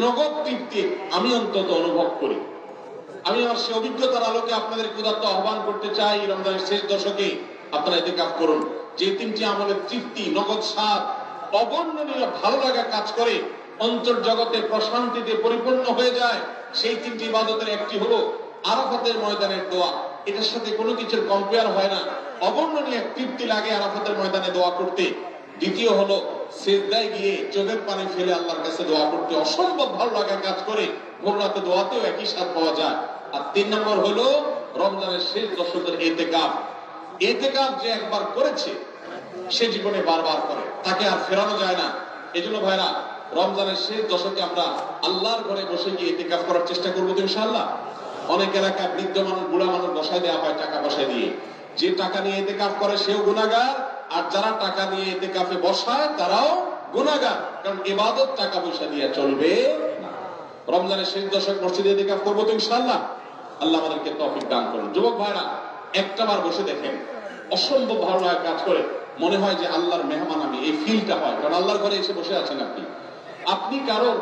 নগদ তৃপ্তি আমি অন্তত অনুভব করি। আমি আমার সে অভিজ্ঞতার আলোকে আপনাদের উদাত্ত আহ্বান করতে চাই, রমজানের শেষ দশকে আপনারা ইতিকাফ করুন। যে 3টি আমলের তৃপ্তি, নগদ স্বাদ, অবর্ণনীয় ভালো লাগা কাজ করে, অন্তর্জগতে প্রশান্তিতে পরিপূর্ণ হয়ে যায়, সেই 3টি ইবাদতের একটি হলো আরাফাতের ময়দানের দোয়া। এটার সাথে কোনো কিছুর কম্পেয়ার হয় না। অবর্ণনীয় তৃপ্তি লাগে আরাফাতের ময়দানে দোয়া করতে। দ্বিতীয় হলো সিজদায় গিয়ে চোখের পানি ফেলে আল্লাহর কাছে দোয়া করতে অসম্ভব ভালো লাগা কাজ করে। ভোর রাতে দোয়াতেও একই স্বাদ পাওয়া যায়। আর 3 নম্বর হলো রমজানের শেষ দশকের ইতিকাফ। ইতিকাফ যে একবার করেছে সে জীবনে বারবার করে, তাকে আর ফেরানো যায় না। এজন্য ভাইরা, রমজানের শেষ দশকে আমরা আল্লাহর ঘরে বসে গিয়ে ইতিকাফ করার চেষ্টা করবো তো ইনশাআল্লাহ। অনেক এলাকায় বৃদ্ধ মানুষ, বুড়া মানুষ বসায় দেওয়া হয় টাকা পয়সা দিয়ে। যে টাকা নিয়ে ইতিকাফ করে সেও গুনাহগার, আর যারা টাকা নিয়ে ইতিকাফে বসায় তারাও গুনাহগার, কারণ ইবাদত টাকা পয়সা দিয়ে চলবে না। রমজানের শেষ দশক মসজিদে ইতিকাফ করবো তো ইনশাআল্লাহ। আল্লাহ আমাদেরকে তৌফিক দান করুন। যুবক ভাইরা, একটাবার বসে দেখেন, অসম্ভব ভালো লাগা কাজ করে, মনে হয় যে আল্লাহর মেহমান আমি, এই ফিলটা হয়। কারণ আল্লাহর ঘরে এসে বসে আছেন আপনি কারোর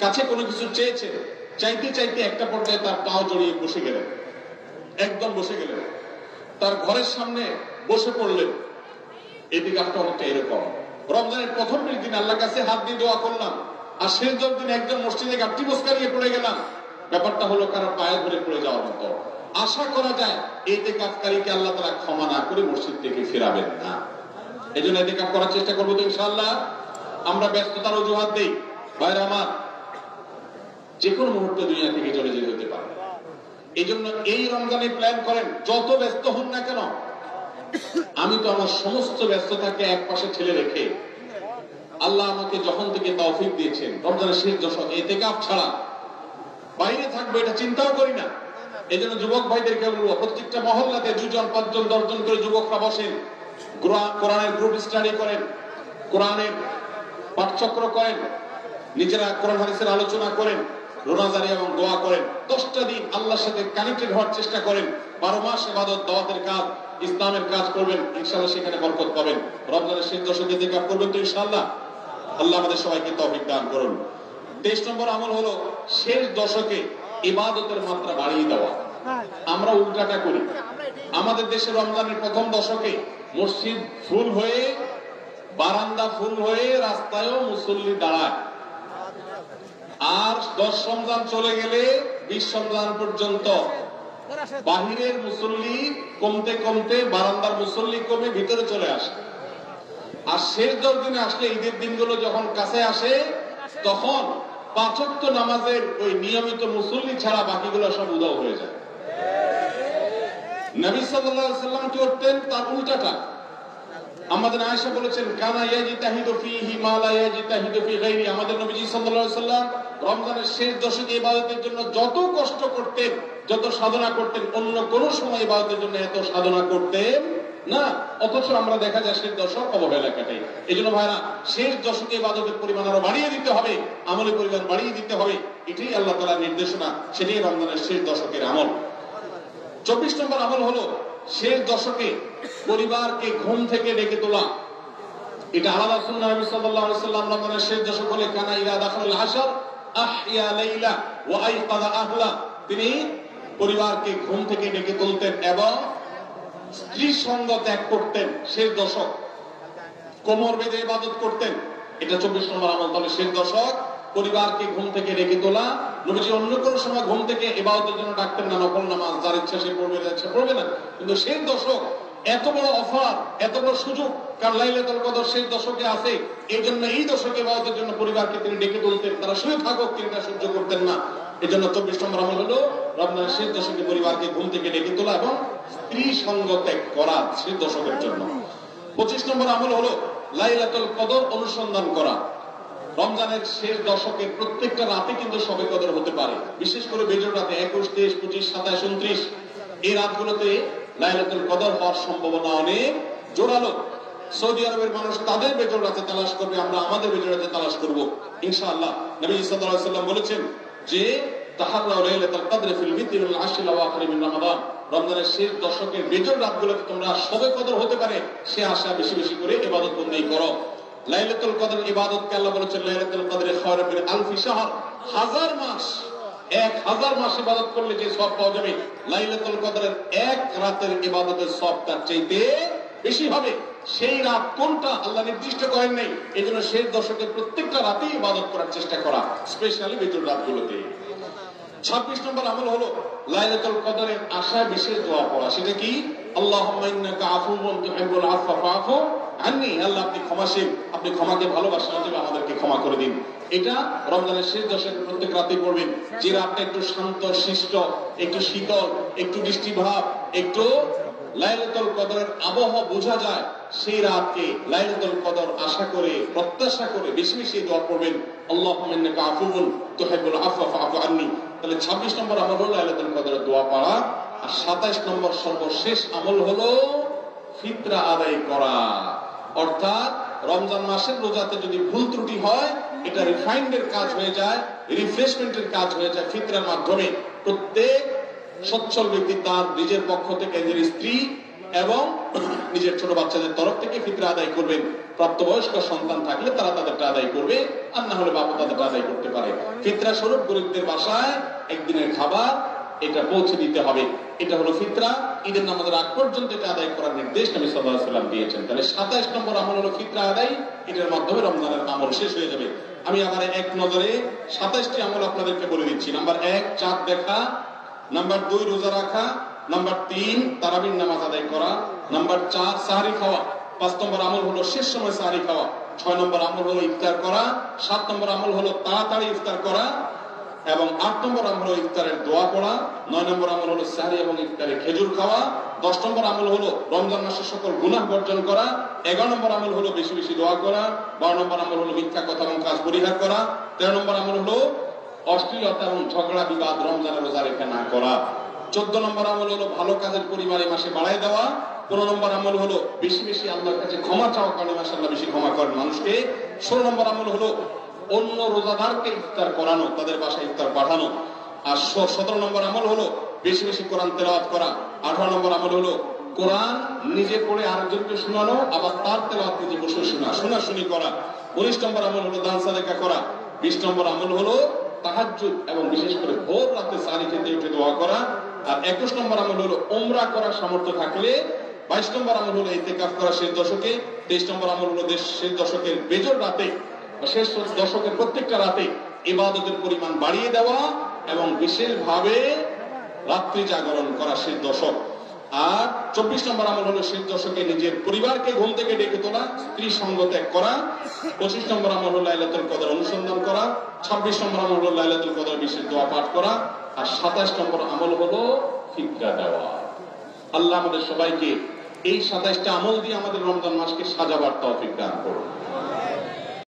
কাছে কোনো কিছু চেয়েছেন, চাইতে চাইতে একটা পর্যায়ে তার পাও জড়িয়ে বসে গেলেন, একদম বসে গেলেন, তার ঘরের সামনে বসে পড়লেন। ইতিকাফটা অনেকটা এরকম। রমজানের প্রথম 20 দিন আল্লাহর কাছে হাত দিয়ে দোয়া করলাম, আর শেষ 10 দিন একজন মসজিদে গাঁটটি বসকা নিয়ে পড়ে গেলাম। ব্যাপারটা হলো কারোর পায়ে ধরে পড়ে যাওয়ার মতো। আশা করা যায় ইতিকাফকারীকে আল্লাহ তাআলা ক্ষমা না করে মসজিদ থেকে ফেরাবেন না। এজন্য ইতিকাফ করার চেষ্টা করবো তো ইনশাআল্লাহ। আমরা ব্যস্ততার অজুহাত দেই। ভাইরা আমার, যে কোনো মুহূর্তে দুনিয়া থেকে চলে যেতে হতে পারে। এই জন্য এই রমজানে প্ল্যান করেন, যত ব্যস্ত হন না কেন। আমি তো আমার সমস্ত ব্যস্ততাকে এক পাশে ঠেলে রেখে, আল্লাহ আমাকে যখন থেকে তৌফিক দিয়েছেন রমজানের শেষ দশকে ইতিকাফ ছাড়া বাইরে থাকবো এটা চিন্তাও করি না। এই জন্য যুবক ভাইদেরকে বলবো, প্রত্যেকটা মহল্লাতে 2 জন 5 জন 10 জন করে যুবকরা বসেন, কোরআনের গ্রুপ স্টাডি করেন, কোরআনের পাঠচক্র করেন, নিজেরা কোরআন হাদিসের আলোচনা করেন, রোজাদারি এবং দোয়া করেন। 10টা দিন আল্লাহর সাথে কানেক্টেড হওয়ার চেষ্টা করেন। 12 মাস ইবাদত, দাওয়াতের কাজ, ইসলামের কাজ করবেন, ইনশাআল্লাহ সেখানে বরকত পাবেন। রমজানের শেষ দশকে ইতিকাফ করবেন তো ইনশাআল্লাহ। আল্লাহ আমাদের সবাইকে তৌফিক দান করুন। 23 নম্বর আমল হলো শেষ দশকে ইবাদতের মাত্রা বাড়িয়ে দেওয়া। আমরা উল্টাটা করি। আমাদের দেশে রমজানের প্রথম দশকে মসজিদ ফুল হয়ে, বারান্দা ফুল হয়ে, রাস্তায়ও মুসল্লি দাঁড়ায়। আর 10 রমজান চলে গেলে 20 রমজান পর্যন্ত বাহিরের মুসল্লি কমতে কমতে বারান্দার মুসল্লি কমে ভিতরে চলে আসে। আর শেষ 10 দিনে আসলে, ঈদের দিনগুলো যখন কাছে আসে, তখন 5 ওয়াক্ত নামাজের ওই নিয়মিত মুসল্লি ছাড়া বাকিগুলো সব উধাও হয়ে যায়। নবী সাল্লাল্লাহু আলাইহি ওয়াসাল্লাম কি করতেন? তার উল্টাটা। আমাদের আয়েশা বলেছেন, কানা ইয়াজিতাহিদু ফীহি মা লা ইয়াজিতাহিদু ফী গায়রি। আমাদের নবীজি সাল্লাল্লাহু আলাইহি ওয়াসাল্লাম রমজানের শেষ দশকে ইবাদতের জন্য যত কষ্ট করতেন, যত সাধনা করতেন, অন্য কোন সময় ইবাদতের জন্য এত সাধনা করতেন না। অথচ আমরা দেখা যায় শেষ দশক অবহেলা কাটে। এইজন্য ভাইরা, শেষ দশকে ইবাদতের পরিমাণ আরো বাড়িয়ে দিতে হবে, আমলের পরিমাণ বাড়িয়ে দিতে হবে। এটাই আল্লাহ তাআলার নির্দেশনা, সেটাই রমজানের শেষ দশকের আমল। 24 নম্বর আমল হলো শেষ দশকে পরিবারকে ঘুম থেকে ডেকে তোলা। এটা আলাদা সুন্নাহ। নবী সাল্লাল্লাহু আলাইহি ওয়াসাল্লাম রমজানের শেষ দশক হলে কানা ইযা দাখালাল আশর আহইয়া লাইলা ওয়া আইকাযা আহলা। তিনি পরিবারকে ঘুম থেকে ডেকে তুলতেন এবং স্ত্রী সঙ্গ ত্যাগ করতেন। শেষ দশক কোমর বেঁধে ইবাদত করতেন। এটা 24 নম্বর আমল। তাহলে শেষ দশক পরিবারকে ঘুম থেকে ডেকে তোলা। নবীজি অন্য কোনো সময় ঘুম থেকে ইবাদতের জন্য ডাকতেন না, নফল নামাজ যার ইচ্ছা সে পড়বে, যার ইচ্ছা পড়বে না। কিন্তু শেষ দশক এত বড় অফার, এত বড় সুযোগ, কারণ লাইলাতুল কদর শেষ দশকে আছে, এই জন্য এই দশকে ইবাদতের জন্য পরিবারকে তিনি ডেকে তুলতেন, তারা শুয়ে থাকুক তিনি তা সহ্য করতেন না। এই জন্য 24 নম্বর আমল হলো রমজানের শেষ দশকে পরিবারকে ঘুম থেকে ডেকে তোলা এবং স্ত্রী সঙ্গ ত্যাগ করা শেষ দশকের জন্য। 25 নম্বর আমল হলো লাইলাতুল কদর অনুসন্ধান করা। রমজানের শেষ দশকের প্রত্যেকটা রাতে কিন্তু শবে কদর হতে পারে, বিশেষ করে বেজোড় রাতে 21, 23, 25, 27, 29 এই রাতগুলোতে লাইলাতুল কদর হওয়ার সম্ভাবনা অনেক জোরালো। সৌদি আরবের মানুষ তাদের বেজোড় রাতে তালাশ করবে, আমরা আমাদের বেজোড় রাতে তালাশ করব ইনশাআল্লাহ। নবী সাল্লাল্লাহু আলাইহি ওয়াসাল্লাম বলেছেন যে তাহাররাউ লাইলাতুল কদর ফিল মিতিল আশরিল আওয়াখির মিন রমাদান, রমজানের শেষ দশকের বেজোড় রাতগুলোতে তোমরা শবে কদর হতে পারে সে আশা বেশি বেশি করে ইবাদত বন্দেগী করো। লাইলাতুল কদর ইবাদতকে আল্লাহ বলেছেন লাইলাতুল কদরে খায়রুম মিন আলফি শাহর, 1000 মাস, 1000 মাস ইবাদত করলে যে সওয়াব পাওয়া যাবে লাইলাতুল কদরের এক রাতের ইবাদতের সওয়াবটা চাইতে বেশি হবে। সেই রাত কোনটা আল্লাহ নির্দিষ্ট করেন নাই, এজন্য শেষ দশকের প্রত্যেকটা রাতেই ইবাদত করার চেষ্টা করা, স্পেশালি বেজোড় রাতগুলোতে। 26 নম্বর আমল হলো লাইলাতুল কদরের আশায় বিশেষ দোয়া পড়া। সেটা কি? আল্লাহুম্মা ইন্নাকা আফুউন তুহিব্বুল আফওয়া ফাআফু আন্নী, আল্লাহ আপনি ক্ষমাশীল, আপনি ক্ষমাকে ভালোবাসেন, অতএব আমাদেরকে ক্ষমা করে দিন। এটা রমজানের শেষ দশকের প্রত্যেক রাতে পড়বেন। যে রাতটা একটু শান্ত শিষ্ট, একটু শীতল, একটু বৃষ্টিভাব, একটু লাইলাতুল কদরের আবহাওয়া বোঝা যায়, সেই রাতকে লাইলাতুল কদর আশা করে প্রত্যাশা করে বেশি বেশি দোয়া পড়বেন, আল্লাহুম্মা ইন্নাকা আফুউন তুহিব্বুল আফওয়া ফাআফু আন্নী। তাহলে 26 নম্বর আমল হলো লাইলাতুল কদরের দোয়া পড়া। আর 27 নম্বর সর্বশেষ আমল হলো ফিতরা আদায় করা। অর্থাৎ রমজান মাসের রোজাতে যদি ভুল ত্রুটি হয়, এটা রিফাইন্ডের কাজ হয়ে যায়, রিফ্রেশমেন্টের কাজ হয়ে যায় ফিতরার মাধ্যমে। প্রত্যেক সচ্ছল ব্যক্তি তার নিজের পক্ষ থেকে, নিজের স্ত্রী এবং নিজের ছোট বাচ্চাদের তরফ থেকে ফিতরা আদায় করবেন। প্রাপ্তবয়স্ক সন্তান থাকলে তারা তাদেরটা আদায় করবে, আর না হলে বাবা তাদেরটা আদায় করতে পারে। ফিতরা স্বরূপ গরিবদের বাসায় একদিনের খাবার এটা পৌঁছে দিতে হবে। এটা হলো ফিতরা। ঈদের নামাজের আগ পর্যন্ত এটা আদায় করার নির্দেশ নবী সাল্লাল্লাহু আলাইহি ওয়াসাল্লাম দিয়েছেন। তাহলে 27 নম্বর আমল হলো ফিতরা আদায়। এটার মাধ্যমে রমজানের আমল শেষ হয়ে যাবে। আমি আবার এক নজরে 27টি আমল আপনাদেরকে বলে দিচ্ছি। নাম্বার 1 চাঁদ দেখা, নাম্বার 2 রোজা রাখা, নাম্বার 3 তারাবির নামাজ আদায় করা, নাম্বার 4 সাহরি খাওয়া, 5 নম্বর আমল হলো শেষ সময় সাহরি খাওয়া, 6 নম্বর আমল হলো ইফতার করা, 7 নম্বর আমল হলো তাড়াতাড়ি ইফতার করা এবং 8 নম্বর আমল হলো ইফতারের দোয়া পড়া, 9 নম্বর আমল হলো সাহরি এবং ইফতারে খেজুর খাওয়া, 10 নম্বর আমল হলো রমজান মাসের সকল গুনাহ বর্জন করা, 11 নম্বর আমল হলো বেশি বেশি দোয়া করা, 12 নম্বর আমল হলো মিথ্যা কথা এবং কাজ পরিহার করা, 13 নম্বর আমল হলো অশ্লীলতা এবং ঝগড়া বিবাদ রমজানের রোজা রেখে না করা, 14 নম্বর আমল হলো ভালো কাজের পরিমাণে মাসে বাড়ায় দেওয়া, 15 নম্বর আমল হলো বেশি বেশি আল্লাহর কাছে ক্ষমা চাওয়া, কারণে মাশাআল্লাহ বেশি ক্ষমা করেন মানুষকে, 16 নম্বর আমল হলো অন্য রোজাদারকে ইফতার করানো, তাদের বাসায় ইফতার পাঠানো, আর 17 নম্বর আমল হলো বেশি বেশি কোরআন তেলাওয়াত করা, 18 নম্বর আমল হলো কোরআন নিজে পড়ে আরেকজনকে শোনানো, আবার তার তেলাওয়াত নিজে বসে শোনাশুনি করা, 19 নম্বর আমল হলো দান সাদাকা করা, 20 নম্বর আমল হলো তাহাজ্জুদ এবং বিশেষ করে ভোর রাতে সারি খেতে উঠে দোয়া করা, আর 21 নম্বর আমল হলো উমরা করার সামর্থ্য থাকলে, 22 নম্বর আমল হলো ইতিকাফ করা শেষ দশকে, 23 নম্বর আমল হলো শেষ দশকের বেজোড় রাতে, শেষ দশকের প্রত্যেকটা রাতে ইবাদতের পরিমাণ বাড়িয়ে দেওয়া এবং বিশেষভাবে রাত্রি জাগরণ করা শেষ দশক। আর 24 নম্বর আমল হলো শেষ দশকে নিজের পরিবারকে ঘুম থেকে ডেকে তোলা, স্ত্রী সঙ্গ ত্যাগ করা, 25 নম্বর আমল হলো লাইলাতুল কদর অনুসন্ধান করা, 26 নম্বর আমল হলো লাইলাতুল কদর বিশেষ দোয়া পাঠ করা, আর 27 নম্বর আমল হলো ফিতরা দেওয়া। আল্লাহ আমাদের সবাইকে এই 27টা আমল দিয়ে আমাদের রমজান মাসকে সাজাবার তৌফিক দান করুন।